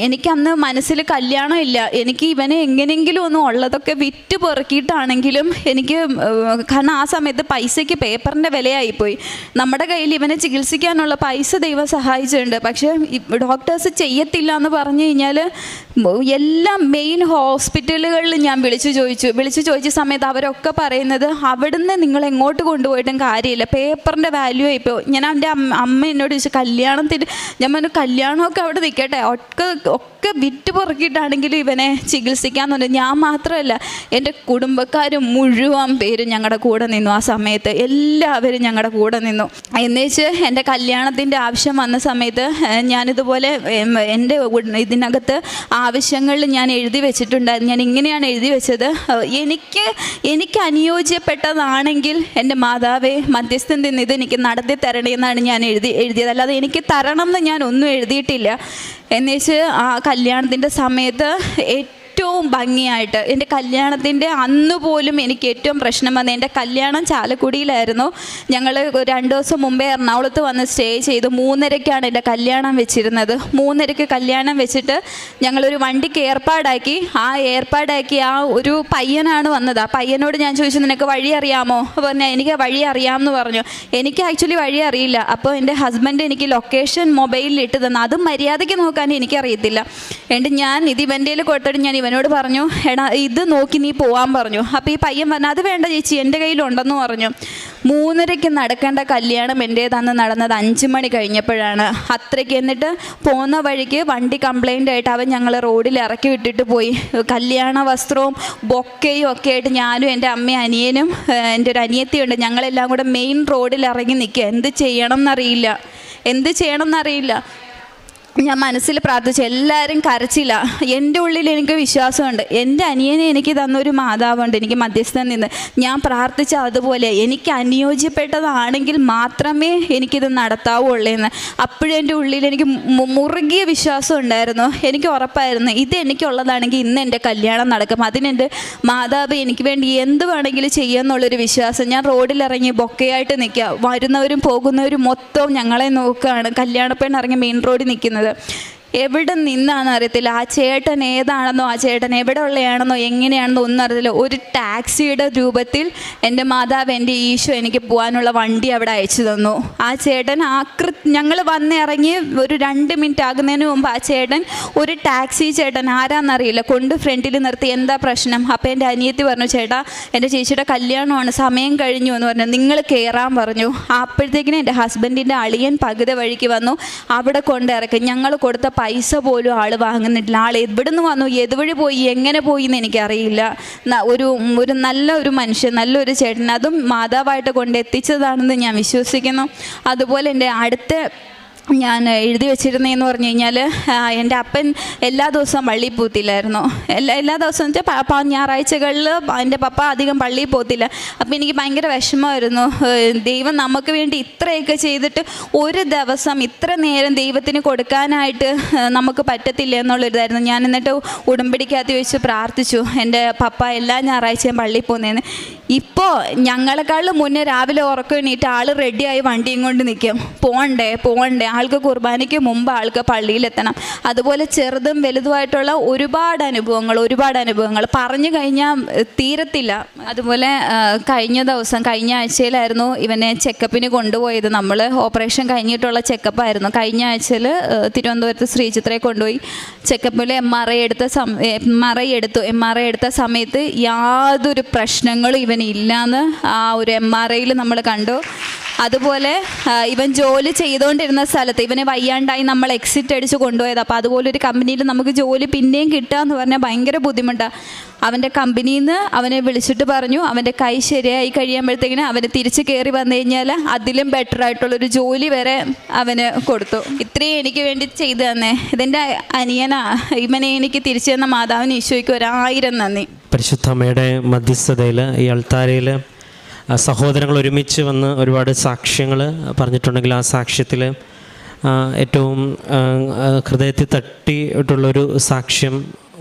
എനിക്കന്ന് മനസ്സിൽ കല്യാണം ഇല്ല, എനിക്ക് ഇവനെ എങ്ങനെയെങ്കിലും ഒന്നും ഉള്ളതൊക്കെ വിറ്റ് പെറുക്കിയിട്ടാണെങ്കിലും എനിക്ക്, കാരണം ആ സമയത്ത് പൈസയ്ക്ക് പേപ്പറിൻ്റെ വിലയായിപ്പോയി. നമ്മുടെ കയ്യിൽ ഇവനെ ചികിത്സിക്കാനുള്ള പൈസ ദൈവം സഹായിച്ചിട്ടുണ്ട്, പക്ഷേ ഡോക്ടേഴ്സ് ചെയ്യത്തില്ല എന്ന് പറഞ്ഞു കഴിഞ്ഞാൽ എല്ലാ മെയിൻ ഹോസ്പിറ്റലുകളിൽ ഞാൻ വിളിച്ചു ചോദിച്ച സമയത്ത് അവരൊക്കെ പറയുന്നത്, അവിടുന്ന് നിങ്ങൾ എങ്ങോട്ട് കൊണ്ടുപോയിട്ടും കാര്യമില്ല, പേപ്പറിൻ്റെ വാല്യൂ ഇപ്പോൾ. ഞാൻ എൻ്റെ അമ്മ എന്നോട് ചോദിച്ചു, കല്യാണത്തിന്, ഞാൻ പറഞ്ഞു കല്യാണമൊക്കെ അവിടെ നിൽക്കട്ടെ, ഒക്കെ വിറ്റ് പുറക്കിയിട്ടാണെങ്കിലും ഇവനെ ചികിത്സിക്കാമെന്നുണ്ട്. ഞാൻ മാത്രമല്ല, എൻ്റെ കുടുംബക്കാർ മുഴുവൻ പേരും ഞങ്ങളുടെ കൂടെ നിന്നു. ആ സമയത്ത് എല്ലാവരും ഞങ്ങളുടെ കൂടെ നിന്നു. എന്നുവെച്ച് എൻ്റെ കല്യാണത്തിൻ്റെ ആവശ്യം വന്ന സമയത്ത് ഞാനിതുപോലെ എൻ്റെ ഇതിനകത്ത് ആവശ്യങ്ങളിൽ ഞാൻ എഴുതി വെച്ചിട്ടുണ്ടായിരുന്നു. ഞാൻ ഇങ്ങനെയാണ് എഴുതി വെച്ചത്, എനിക്ക് അനുയോജ്യപ്പെട്ടതാണെങ്കിൽ എൻ്റെ മാതാവേ മധ്യസ്ഥൻ നിന്ന് ഇതെനിക്ക് നടത്തി തരണേന്നാണ് ഞാൻ എഴുതിയത്. അല്ലാതെ എനിക്ക് തരണം എന്ന് ഞാൻ ഒന്നും എഴുതിയിട്ടില്ല. എന്നുവെച്ച് ആ കല്യാണത്തിൻ്റെ സമയത്ത് ഏറ്റവും ഏറ്റവും ഭംഗിയായിട്ട് എൻ്റെ കല്യാണത്തിൻ്റെ അന്ന് പോലും എനിക്ക് ഏറ്റവും പ്രശ്നം വന്നത്, എൻ്റെ കല്യാണം ചാലക്കുടിയിലായിരുന്നു. ഞങ്ങൾ 2 ദിവസം മുമ്പേ എറണാകുളത്ത് വന്ന് സ്റ്റേ ചെയ്തു. 3:30ക്കാണ് എൻ്റെ കല്യാണം വെച്ചിരുന്നത്. 3:30ക്ക് കല്യാണം വെച്ചിട്ട് ഞങ്ങളൊരു വണ്ടിക്ക് ഏർപ്പാടാക്കി. ആ ഒരു പയ്യനാണ് വന്നത്. ആ പയ്യനോട് ഞാൻ ചോദിച്ചു, നിനക്ക് വഴി അറിയാമോ? പറഞ്ഞാൽ എനിക്ക് വഴി അറിയാമെന്ന് പറഞ്ഞു. എനിക്ക് ആക്ച്വലി വഴി അറിയില്ല. അപ്പോൾ എൻ്റെ ഹസ്ബൻഡ് എനിക്ക് ലൊക്കേഷൻ മൊബൈലിൽ ഇട്ട് തന്നു. അതും മര്യാദയ്ക്ക് നോക്കാൻ എനിക്കറിയത്തില്ല. എന്നിട്ട് ഞാൻ ഇത് ഇവൻ്റെ കൊടുത്തിട്ട് ഞാൻ ഇവനോട് പറഞ്ഞു, എടാ ഇത് നോക്കി നീ പോകാൻ പറഞ്ഞു. അപ്പോൾ ഈ പയ്യൻ പറഞ്ഞു, അത് വേണ്ട ചേച്ചി, എൻ്റെ കയ്യിലുണ്ടെന്ന് പറഞ്ഞു. 3:30ക്ക് നടക്കേണ്ട കല്യാണം എൻ്റേതന്ന് നടന്നത് 5 മണി കഴിഞ്ഞപ്പോഴാണ്. അത്രയ്ക്ക്. എന്നിട്ട് പോകുന്ന വഴിക്ക് വണ്ടി കംപ്ലൈൻ്റ് ആയിട്ട് അവൻ ഞങ്ങൾ റോഡിൽ ഇറക്കി വിട്ടിട്ട് പോയി. കല്യാണ വസ്ത്രവും ബൊക്കയും ഒക്കെ ആയിട്ട് ഞാനും എൻ്റെ അമ്മയും അനിയനും എൻ്റെ ഒരു അനിയത്തിയുണ്ട്, ഞങ്ങളെല്ലാം കൂടെ മെയിൻ റോഡിൽ ഇറങ്ങി നിൽക്കുക. എന്ത് ചെയ്യണം എന്നറിയില്ല. ഞാൻ മനസ്സിൽ പ്രാർത്ഥിച്ചു. എല്ലാവരും കരച്ചില്ല. എൻ്റെ ഉള്ളിൽ എനിക്ക് വിശ്വാസമുണ്ട്. എൻ്റെ അനിയനെ എനിക്ക് തന്നൊരു മാതാവുണ്ട്, എനിക്ക് മധ്യസ്ഥൻ നിന്ന്. ഞാൻ പ്രാർത്ഥിച്ച അതുപോലെ എനിക്ക് അനുയോജ്യപ്പെട്ടതാണെങ്കിൽ മാത്രമേ എനിക്കിത് നടത്താവുള്ളൂ എന്ന്. അപ്പോഴും എൻ്റെ ഉള്ളിൽ എനിക്ക് മുറുകിയ വിശ്വാസം ഉണ്ടായിരുന്നു. എനിക്ക് ഉറപ്പായിരുന്നു ഇത് എനിക്കുള്ളതാണെങ്കിൽ ഇന്ന് എൻ്റെ കല്യാണം നടക്കും. അതിനെൻ്റെ മാതാവ് എനിക്ക് വേണ്ടി എന്ത് വേണമെങ്കിലും ചെയ്യുമെന്നുള്ളൊരു വിശ്വാസം. ഞാൻ റോഡിലിറങ്ങി ബൊക്കയായിട്ട് നിൽക്കുക. വരുന്നവരും പോകുന്നവരും മൊത്തം ഞങ്ങളെ നോക്കുകയാണ്. കല്യാണപ്പെണ്ണ് ഇറങ്ങി മെയിൻ റോഡിൽ നിൽക്കുന്നത്. എവിടെ നിന്നാണെന്ന് അറിയത്തില്ല. ആ ചേട്ടൻ ഏതാണെന്നോ, ആ ചേട്ടൻ എവിടെ ഉള്ളയാണെന്നോ, എങ്ങനെയാണെന്നോ ഒന്നും അറിയത്തില്ല. ഒരു ടാക്സിയുടെ രൂപത്തിൽ എൻ്റെ മാതാവ്, എൻ്റെ ഈശോ എനിക്ക് പോകാനുള്ള വണ്ടി അവിടെ അയച്ചു തന്നു. ആ ചേട്ടൻ ഞങ്ങൾ വന്നിറങ്ങി ഒരു 2 മിനിറ്റ് ആകുന്നതിന് മുമ്പ് ആ ചേട്ടൻ, ഒരു ടാക്സി ചേട്ടൻ ആരാന്നറിയില്ല, കൊണ്ട് ഫ്രണ്ടിൽ നിർത്തി. എന്താ പ്രശ്നം? അപ്പോൾ എൻ്റെ അനിയത്തി പറഞ്ഞു, ചേട്ടാ എൻ്റെ ചേച്ചിയുടെ കല്യാണമാണ്, സമയം കഴിഞ്ഞു എന്ന് പറഞ്ഞു, നിങ്ങൾ കയറാൻ പറഞ്ഞു. അപ്പോഴത്തേക്കിനും എൻ്റെ ഹസ്ബൻഡിൻ്റെ അളിയൻ പകുതി വഴിക്ക് വന്നു. അവിടെ കൊണ്ടിറക്കി. ഞങ്ങൾ കൊടുത്ത പൈസ പോലും ആൾ വാങ്ങുന്നില്ല. ആൾ എവിടെ നിന്ന് വന്നു, ഏതുവഴി പോയി, എങ്ങനെ പോയി എന്ന് എനിക്കറിയില്ല. ഒരു നല്ലൊരു മനുഷ്യൻ, നല്ലൊരു ചേട്ടൻ, അതും മാതാവായിട്ട് കൊണ്ടെത്തിച്ചതാണെന്ന് ഞാൻ വിശ്വസിക്കുന്നു. അതുപോലെ എൻ്റെ അടുത്ത ഞാൻ എഴുതി വെച്ചിരുന്നതെന്ന് പറഞ്ഞു കഴിഞ്ഞാൽ, എൻ്റെ അപ്പൻ എല്ലാ ദിവസവും പള്ളിയിൽ പോകത്തില്ലായിരുന്നു. എല്ലാ ദിവസവും വെച്ചാൽ ഞായറാഴ്ചകളിൽ എൻ്റെ പപ്പ അധികം പള്ളിയിൽ പോകത്തില്ല. അപ്പോൾ എനിക്ക് ഭയങ്കര വിഷമമായിരുന്നു. ദൈവം നമുക്ക് വേണ്ടി ഇത്രയൊക്കെ ചെയ്തിട്ട് ഒരു ദിവസം ഇത്ര നേരം ദൈവത്തിന് കൊടുക്കാനായിട്ട് നമുക്ക് പറ്റത്തില്ല എന്നുള്ളൊരിതായിരുന്നു. ഞാൻ എന്നിട്ട് ഉടമ്പടിക്കകത്ത് വെച്ച് പ്രാർത്ഥിച്ചു, എൻ്റെ പപ്പ എല്ലാ ഞായറാഴ്ചയും പള്ളിയിൽ പോകുന്നതെന്ന്. ഇപ്പോൾ ഞങ്ങളെക്കാളും മുന്നേ രാവിലെ ഉറക്കം എണീറ്റ് ആൾ റെഡിയായി വണ്ടിയും കൊണ്ട് നിൽക്കും. പോകണ്ടേ ആൾക്ക് കുർബാനയ്ക്ക് മുമ്പ് ആൾക്ക് പള്ളിയിലെത്തണം. അതുപോലെ ചെറുതും വലുതുമായിട്ടുള്ള ഒരുപാട് അനുഭവങ്ങൾ പറഞ്ഞു കഴിഞ്ഞാൽ തീരത്തില്ല. അതുപോലെ കഴിഞ്ഞ ആഴ്ചയിലായിരുന്നു ഇവനെ ചെക്കപ്പിന് കൊണ്ടുപോയത്. നമ്മൾ ഓപ്പറേഷൻ കഴിഞ്ഞിട്ടുള്ള ചെക്കപ്പായിരുന്നു. കഴിഞ്ഞ ആഴ്ചയിൽ തിരുവനന്തപുരത്ത് ശ്രീചിത്രയെ കൊണ്ടുപോയി ചെക്കപ്പിൽ MRI എടുത്ത സമയത്ത് യാതൊരു പ്രശ്നങ്ങളും ഇവനില്ലാന്ന് ആ ഒരു MRIയിൽ നമ്മൾ കണ്ടു. അതുപോലെ ഇവൻ ജോലി ചെയ്തുകൊണ്ടിരുന്ന സ്ഥലത്ത് ഇവനെ വയ്യാണ്ടായി നമ്മൾ എക്സിറ്റ് അടിച്ച് കൊണ്ടുപോയത്. അപ്പോൾ അതുപോലെ ഒരു കമ്പനിയിൽ നമുക്ക് ജോലി പിന്നെയും കിട്ടുക എന്ന് പറഞ്ഞാൽ ഭയങ്കര ബുദ്ധിമുട്ടാണ്. അവൻ്റെ കമ്പനിയിൽ നിന്ന് അവനെ വിളിച്ചിട്ട് പറഞ്ഞു, അവൻ്റെ കൈ ശരിയായി കഴിയുമ്പോഴത്തേക്കിന് അവന് തിരിച്ച് കയറി വന്നു കഴിഞ്ഞാൽ അതിലും ബെറ്റർ ആയിട്ടുള്ളൊരു ജോലി വരെ അവന് കൊടുത്തു. ഇത്രയും എനിക്ക് വേണ്ടി ചെയ്തു തന്നെ ഇതെൻ്റെ അനിയനാ. ഇവനെ എനിക്ക് തിരിച്ചു തന്ന മാതാവിന് ഈശോയ്ക്ക് 1000 നന്ദി. പരിശുദ്ധ അമ്മയുടെ മധ്യസ്ഥതയിൽ ഈ അൾത്താരയിൽ സഹോദരങ്ങൾ ഒരുമിച്ച് വന്ന് ഒരുപാട് സാക്ഷ്യങ്ങൾ പറഞ്ഞിട്ടുണ്ടെങ്കിൽ ആ സാക്ഷ്യത്തിൽ ഏറ്റവും ഹൃദയത്തിൽ തട്ടിയിട്ടുള്ളൊരു സാക്ഷ്യം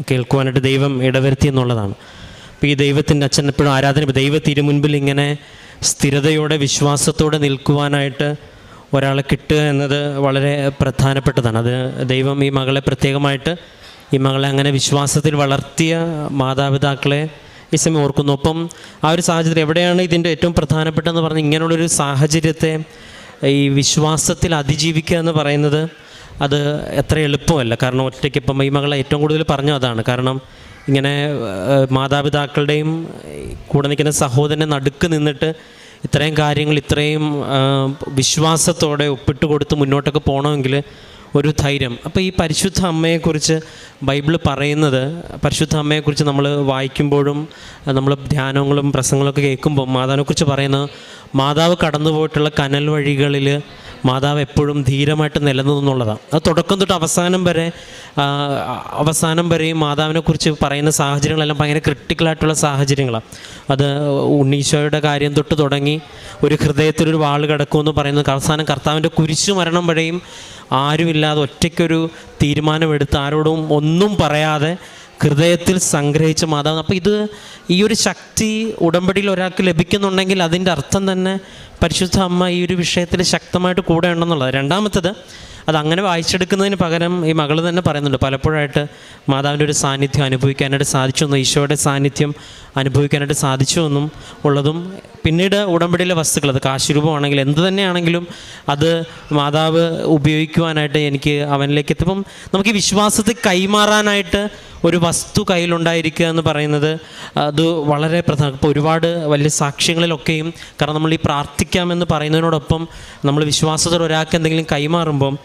കേൾക്കുവാനായിട്ട് ദൈവം ഇടവരുത്തി എന്നുള്ളതാണ്. അപ്പോൾ ഈ ദൈവത്തിൻ്റെ അച്ഛൻ എപ്പോഴും ആരാധന, ദൈവ തിരുമുൻപിൽ ഇങ്ങനെ സ്ഥിരതയോടെ വിശ്വാസത്തോടെ നിൽക്കുവാനായിട്ട് ഒരാളെ കിട്ടുക എന്നത് വളരെ പ്രധാനപ്പെട്ടതാണ്. അത് ദൈവം ഈ മകളെ പ്രത്യേകമായിട്ട്, ഈ മകളെ അങ്ങനെ വിശ്വാസത്തിൽ വളർത്തിയ മാതാപിതാക്കളെ ഈ സമയം ഓർക്കുന്നു. ഒപ്പം ആ ഒരു സാഹചര്യം എവിടെയാണ് ഇതിൻ്റെ ഏറ്റവും പ്രധാനപ്പെട്ടതെന്ന് പറഞ്ഞാൽ, ഇങ്ങനെയുള്ളൊരു സാഹചര്യത്തെ ഈ വിശ്വാസത്തിൽ അതിജീവിക്കുക എന്ന് പറയുന്നത് അത് എത്ര എളുപ്പമല്ല. കാരണം ഒറ്റയ്ക്ക് ഇപ്പം ഈ മകളെ ഏറ്റവും കൂടുതൽ പറഞ്ഞു അതാണ്. കാരണം ഇങ്ങനെ മാതാപിതാക്കളുടെയും കൂടെ നിൽക്കുന്ന സഹോദരനെ നടുക്ക് നിന്നിട്ട് ഇത്രയും കാര്യങ്ങൾ ഇത്രയും വിശ്വാസത്തോടെ ഒപ്പിട്ട് കൊടുത്ത് മുന്നോട്ടൊക്കെ പോകണമെങ്കിൽ ഒരു ധൈര്യം. അപ്പോൾ ഈ പരിശുദ്ധ അമ്മയെക്കുറിച്ച് ബൈബിൾ പറയുന്നത്, പരിശുദ്ധ അമ്മയെക്കുറിച്ച് നമ്മൾ വായിക്കുമ്പോഴും നമ്മൾ ധ്യാനങ്ങളും പ്രസംഗങ്ങളൊക്കെ കേൾക്കുമ്പോൾ മാതാവിനെക്കുറിച്ച് പറയുന്നത്, മാതാവ് കടന്നു പോയിട്ടുള്ള കനൽ വഴികളിൽ മാതാവ് എപ്പോഴും ധീരമായിട്ട് നിലനിന്നുള്ളതാണ്. അത് തുടക്കം തൊട്ട് അവസാനം വരെയും മാതാവിനെക്കുറിച്ച് പറയുന്ന സാഹചര്യങ്ങളെല്ലാം ഭയങ്കര ക്രിട്ടിക്കലായിട്ടുള്ള സാഹചര്യങ്ങളാണ്. അത് ഉണ്ണീശോയുടെ കാര്യം തൊട്ട് തുടങ്ങി ഒരു ഹൃദയത്തിലൊരു വാൾ കിടക്കുമെന്ന് പറയുന്നത്, അവസാനം കർത്താവിൻ്റെ കുരിശു മരണം വരെയും ആരുമില്ലാതെ ഒറ്റയ്ക്കൊരു തീരുമാനമെടുത്ത് ആരോടും ഒന്നും പറയാതെ ഹൃദയത്തിൽ സംഗ്രഹിച്ച മാതാവ്. അപ്പോൾ ഈ ഒരു ശക്തി ഉടമ്പടിയിൽ ഒരാൾക്ക് ലഭിക്കുന്നുണ്ടെങ്കിൽ അതിൻ്റെ അർത്ഥം തന്നെ പരിശുദ്ധ അമ്മ ഈ ഒരു വിഷയത്തിൽ ശക്തമായിട്ട് കൂടെ ഉണ്ടെന്നുള്ളത്. രണ്ടാമത്തത്, അതങ്ങനെ വായിച്ചെടുക്കുന്നതിന് പകരം ഈ മകൾ തന്നെ പറയുന്നുണ്ട്, പലപ്പോഴായിട്ട് മാതാവിൻ്റെ ഒരു സാന്നിധ്യം അനുഭവിക്കാനായിട്ട് സാധിച്ചു എന്നും ഈശോയുടെ സാന്നിധ്യം അനുഭവിക്കാനായിട്ട് സാധിച്ചു എന്നും ഉള്ളതും, പിന്നീട് ഉടമ്പടിയിലെ വസ്തുക്കൾ, അത് കാശുരൂപമാണെങ്കിൽ എന്ത് തന്നെയാണെങ്കിലും അത് മാതാവ് ഉപയോഗിക്കുവാനായിട്ട് എനിക്ക് അവനിലേക്ക് എത്തിപ്പം നമുക്ക് ഈ വിശ്വാസത്തെ കൈമാറാനായിട്ട് ഒരു വസ്തു കയ്യിലുണ്ടായിരിക്കുക എന്ന് പറയുന്നത് അത് വളരെ പ്രധാനം. ഇപ്പോൾ ഒരുപാട് വലിയ സാക്ഷ്യങ്ങളിലൊക്കെയും, കാരണം നമ്മൾ ഈ പ്രാർത്ഥിക്കാമെന്ന് പറയുന്നതിനോടൊപ്പം നമ്മൾ വിശ്വാസത്തോടെ ഒരാൾക്ക് എന്തെങ്കിലും കൈമാറുമ്പം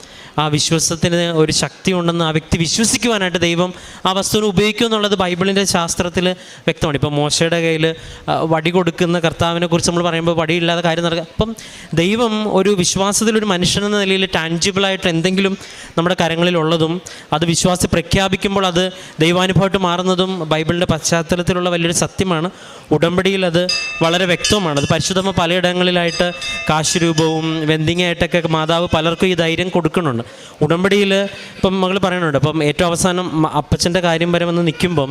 ആ വിശ്വാസത്തിന് ഒരു ശക്തി ഉണ്ടെന്ന് ആ വ്യക്തി വിശ്വസിക്കുവാനായിട്ട് ദൈവം ആ വസ്തുവിനെ ഉപയോഗിക്കും എന്നുള്ളത് ബൈബിളിൻ്റെ ശാസ്ത്രത്തിൽ വ്യക്തമാണ്. ഇപ്പോൾ മോശയുടെ കയ്യിൽ വടി കൊടുക്കുന്ന കർത്താവിനെ കുറിച്ച് നമ്മൾ പറയുമ്പോൾ വടിയില്ലാതെ കാര്യം നടക്കുക. അപ്പം ദൈവം ഒരു വിശ്വാസത്തിലൊരു മനുഷ്യനെന്ന നിലയിൽ ടാൻജിബിളായിട്ട് എന്തെങ്കിലും നമ്മുടെ കരങ്ങളിലുള്ളതും അത് വിശ്വാസി പ്രഖ്യാപിക്കുമ്പോൾ അത് ദൈവാനുഭവമായിട്ട് മാറുന്നതും ബൈബിളിൻ്റെ പശ്ചാത്തലത്തിലുള്ള വലിയൊരു സത്യമാണ്. ഉടമ്പടിയിൽ അത് വളരെ വ്യക്തമാണ്. അത് പരിശുദ്ധമ്മ പലയിടങ്ങളിലായിട്ട് കാശുരൂപവും വെന്തിങ്ങായിട്ടൊക്കെ മാതാവ് പലർക്കും ഈ ധൈര്യം കൊടുക്കുന്നുണ്ട്. ഉടമ്പടിയിൽ ഇപ്പം മകൾ പറയുന്നുണ്ട്, അപ്പം ഏറ്റവും അവസാനം അപ്പച്ചൻ്റെ കാര്യം വരെ വന്ന് നിൽക്കുമ്പം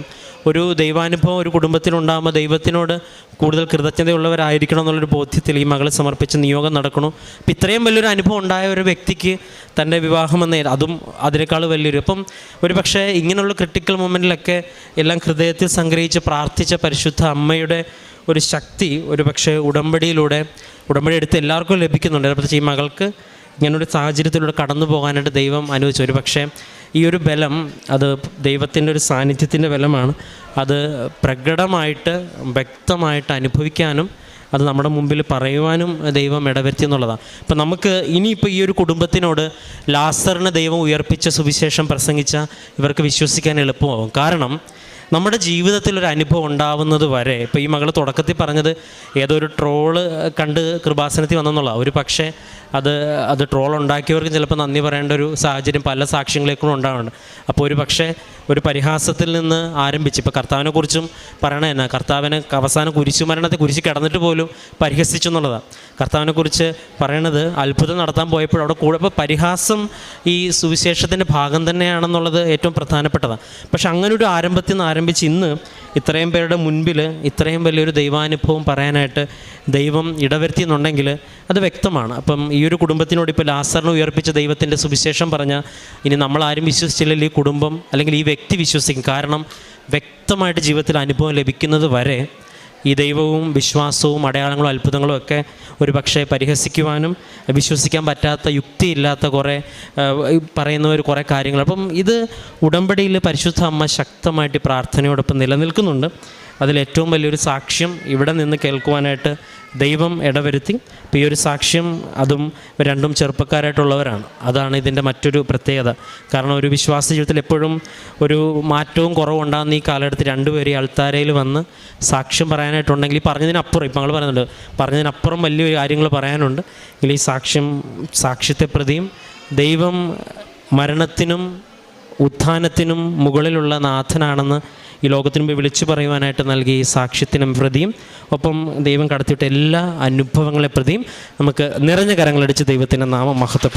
ഒരു ദൈവാനുഭവം ഒരു കുടുംബത്തിലുണ്ടാകുമ്പോൾ ദൈവത്തിനോട് കൂടുതൽ കൃതജ്ഞതയുള്ളവരായിരിക്കണം എന്നുള്ളൊരു ബോധ്യത്തിൽ ഈ മകൾ സമർപ്പിച്ച് നിയോഗം നടക്കണു. അപ്പം ഇത്രയും വലിയൊരു അനുഭവം ഉണ്ടായ ഒരു വ്യക്തിക്ക് തൻ്റെ വിവാഹമെന്ന അതും അതിനേക്കാൾ വലിയൊരു, അപ്പം ഒരു പക്ഷേ ഇങ്ങനെയുള്ള ക്രിട്ടിക്കൽ മൊമെൻറ്റിലൊക്കെ എല്ലാം ഹൃദയത്തിൽ സംഗ്രഹിച്ച് പ്രാർത്ഥിച്ച പരിശുദ്ധ അമ്മയുടെ ഒരു ശക്തി ഒരു പക്ഷേ ഉടമ്പടി എടുത്ത് എല്ലാവർക്കും ലഭിക്കുന്നുണ്ട്. പ്രത്യേകിച്ച് ഈ മകൾക്ക് ഇങ്ങനൊരു സാഹചര്യത്തിലൂടെ കടന്നു പോകാനായിട്ട് ദൈവം അനുവദിച്ചു. ഒരു പക്ഷേ ഈ ഒരു ബലം അത് ദൈവത്തിൻ്റെ ഒരു സാന്നിധ്യത്തിൻ്റെ ബലമാണ്. അത് പ്രകടമായിട്ട് വ്യക്തമായിട്ട് അനുഭവിക്കാനും അത് നമ്മുടെ മുമ്പിൽ പറയുവാനും ദൈവം ഇടവരുത്തി എന്നുള്ളതാണ്. അപ്പം നമുക്ക് ഇനിയിപ്പോൾ ഈ ഒരു കുടുംബത്തിനോട് ലാസറിനെ ദൈവം ഉയർപ്പിച്ച സുവിശേഷം പ്രസംഗിച്ച ഇവർക്ക് വിശ്വസിക്കാൻ എളുപ്പമാകും. കാരണം നമ്മുടെ ജീവിതത്തിൽ ഒരു അനുഭവം ഉണ്ടാവുന്നത് വരെ, ഇപ്പോൾ ഈ മകൾ തുടക്കത്തിൽ പറഞ്ഞത് ഏതോ ഒരു ട്രോള് കണ്ട് കൃപാസനത്തിൽ വന്നെന്നുള്ള ഒരു പക്ഷേ അത് ട്രോൾ ഉണ്ടാക്കിയവർക്ക് ചിലപ്പോൾ നന്ദി പറയേണ്ട ഒരു സാഹചര്യം പല സാക്ഷ്യങ്ങളേക്കും ഉണ്ടാവുന്നുണ്ട്. അപ്പോൾ ഒരു പക്ഷേ ഒരു പരിഹാസത്തിൽ നിന്ന് ആരംഭിച്ച് ഇപ്പോൾ കർത്താവിനെ കുറിച്ചും പറയണ തന്നെ, കർത്താവിനെ അവസാനം കുരിശുമരണത്തെ കുരിശ് കിടന്നിട്ട് പോലും പരിഹസിച്ചു എന്നുള്ളതാണ്. കർത്താവിനെക്കുറിച്ച് പറയണത് അത്ഭുതം നടത്താൻ പോയപ്പോൾ അവിടെ കൂടെ ഇപ്പോൾ പരിഹാസം ഈ സുവിശേഷത്തിൻ്റെ ഭാഗം തന്നെയാണെന്നുള്ളത് ഏറ്റവും പ്രധാനപ്പെട്ടതാണ്. പക്ഷെ അങ്ങനെ ഒരു ആരംഭത്തിൽ നിന്ന് ആരംഭിച്ച് ഇന്ന് ഇത്രയും പേരുടെ മുൻപിൽ ഇത്രയും വലിയൊരു ദൈവാനുഭവം പറയാനായിട്ട് ദൈവം ഇടവരുത്തിയെന്നുണ്ടെങ്കിൽ അത് വ്യക്തമാണ്. അപ്പം ഈ ഒരു കുടുംബത്തിനോട് ഇപ്പോൾ ലാസറിനെ ഉയർപ്പിച്ച ദൈവത്തിൻ്റെ സുവിശേഷം പറഞ്ഞാൽ ഇനി നമ്മളാരും വിശ്വസിച്ചില്ലെങ്കിൽ ഈ കുടുംബം അല്ലെങ്കിൽ ഈ വ്യക്തി വിശ്വസിക്കും. കാരണം വ്യക്തമായിട്ട് ജീവിതത്തിൽ അനുഭവം ലഭിക്കുന്നത് വരെ ഈ ദൈവവും വിശ്വാസവും അടയാളങ്ങളും അത്ഭുതങ്ങളും ഒക്കെ ഒരു പക്ഷേ പരിഹസിക്കുവാനും വിശ്വസിക്കാൻ പറ്റാത്ത യുക്തിയില്ലാത്ത കുറേ പറയുന്നവർ കുറേ കാര്യങ്ങൾ. അപ്പം ഇത് ഉടമ്പടിയിൽ പരിശുദ്ധ അമ്മ ശക്തമായിട്ട് പ്രാർത്ഥനയോടൊപ്പം നിലനിൽക്കുന്നുണ്ട്. അതിലേറ്റവും വലിയൊരു സാക്ഷ്യം ഇവിടെ നിന്ന് കേൾക്കുവാനായിട്ട് ദൈവം ഇടവരുത്തി. ഇപ്പോൾ ഈ ഒരു സാക്ഷ്യം അതും രണ്ടും ചെറുപ്പക്കാരായിട്ടുള്ളവരാണ്. അതാണ് ഇതിൻ്റെ മറ്റൊരു പ്രത്യേകത. കാരണം ഒരു വിശ്വാസ ജീവിതത്തിൽ എപ്പോഴും ഒരു മാറ്റവും കുറവുണ്ടാകുന്ന ഈ കാലഘട്ടത്തിൽ രണ്ടുപേരും അൾത്താരയിൽ വന്ന് സാക്ഷ്യം പറയാനായിട്ടുണ്ടെങ്കിൽ ഈ പറഞ്ഞതിനപ്പുറം, ഇപ്പം ഞങ്ങൾ പറയുന്നുണ്ട് പറഞ്ഞതിനപ്പുറം വലിയ കാര്യങ്ങൾ പറയാനുണ്ട്. എങ്കിൽ ഈ സാക്ഷ്യത്തെ പ്രതിയും ദൈവം മരണത്തിനും ഉത്ഥാനത്തിനും മുകളിലുള്ള നാഥനാണെന്ന് ഈ ലോകത്തിന് മുമ്പ് വിളിച്ചു പറയുവാനായിട്ട് നൽകിയ ഈ സാക്ഷ്യത്തിനും പ്രതിയും ഒപ്പം ദൈവം കടത്തിവിട്ട എല്ലാ അനുഭവങ്ങളെ പ്രതിയും നമുക്ക് നിറഞ്ഞ കരങ്ങളടിച്ച് ദൈവത്തിൻ്റെ നാമം മഹത്വപ്പെടുത്താം.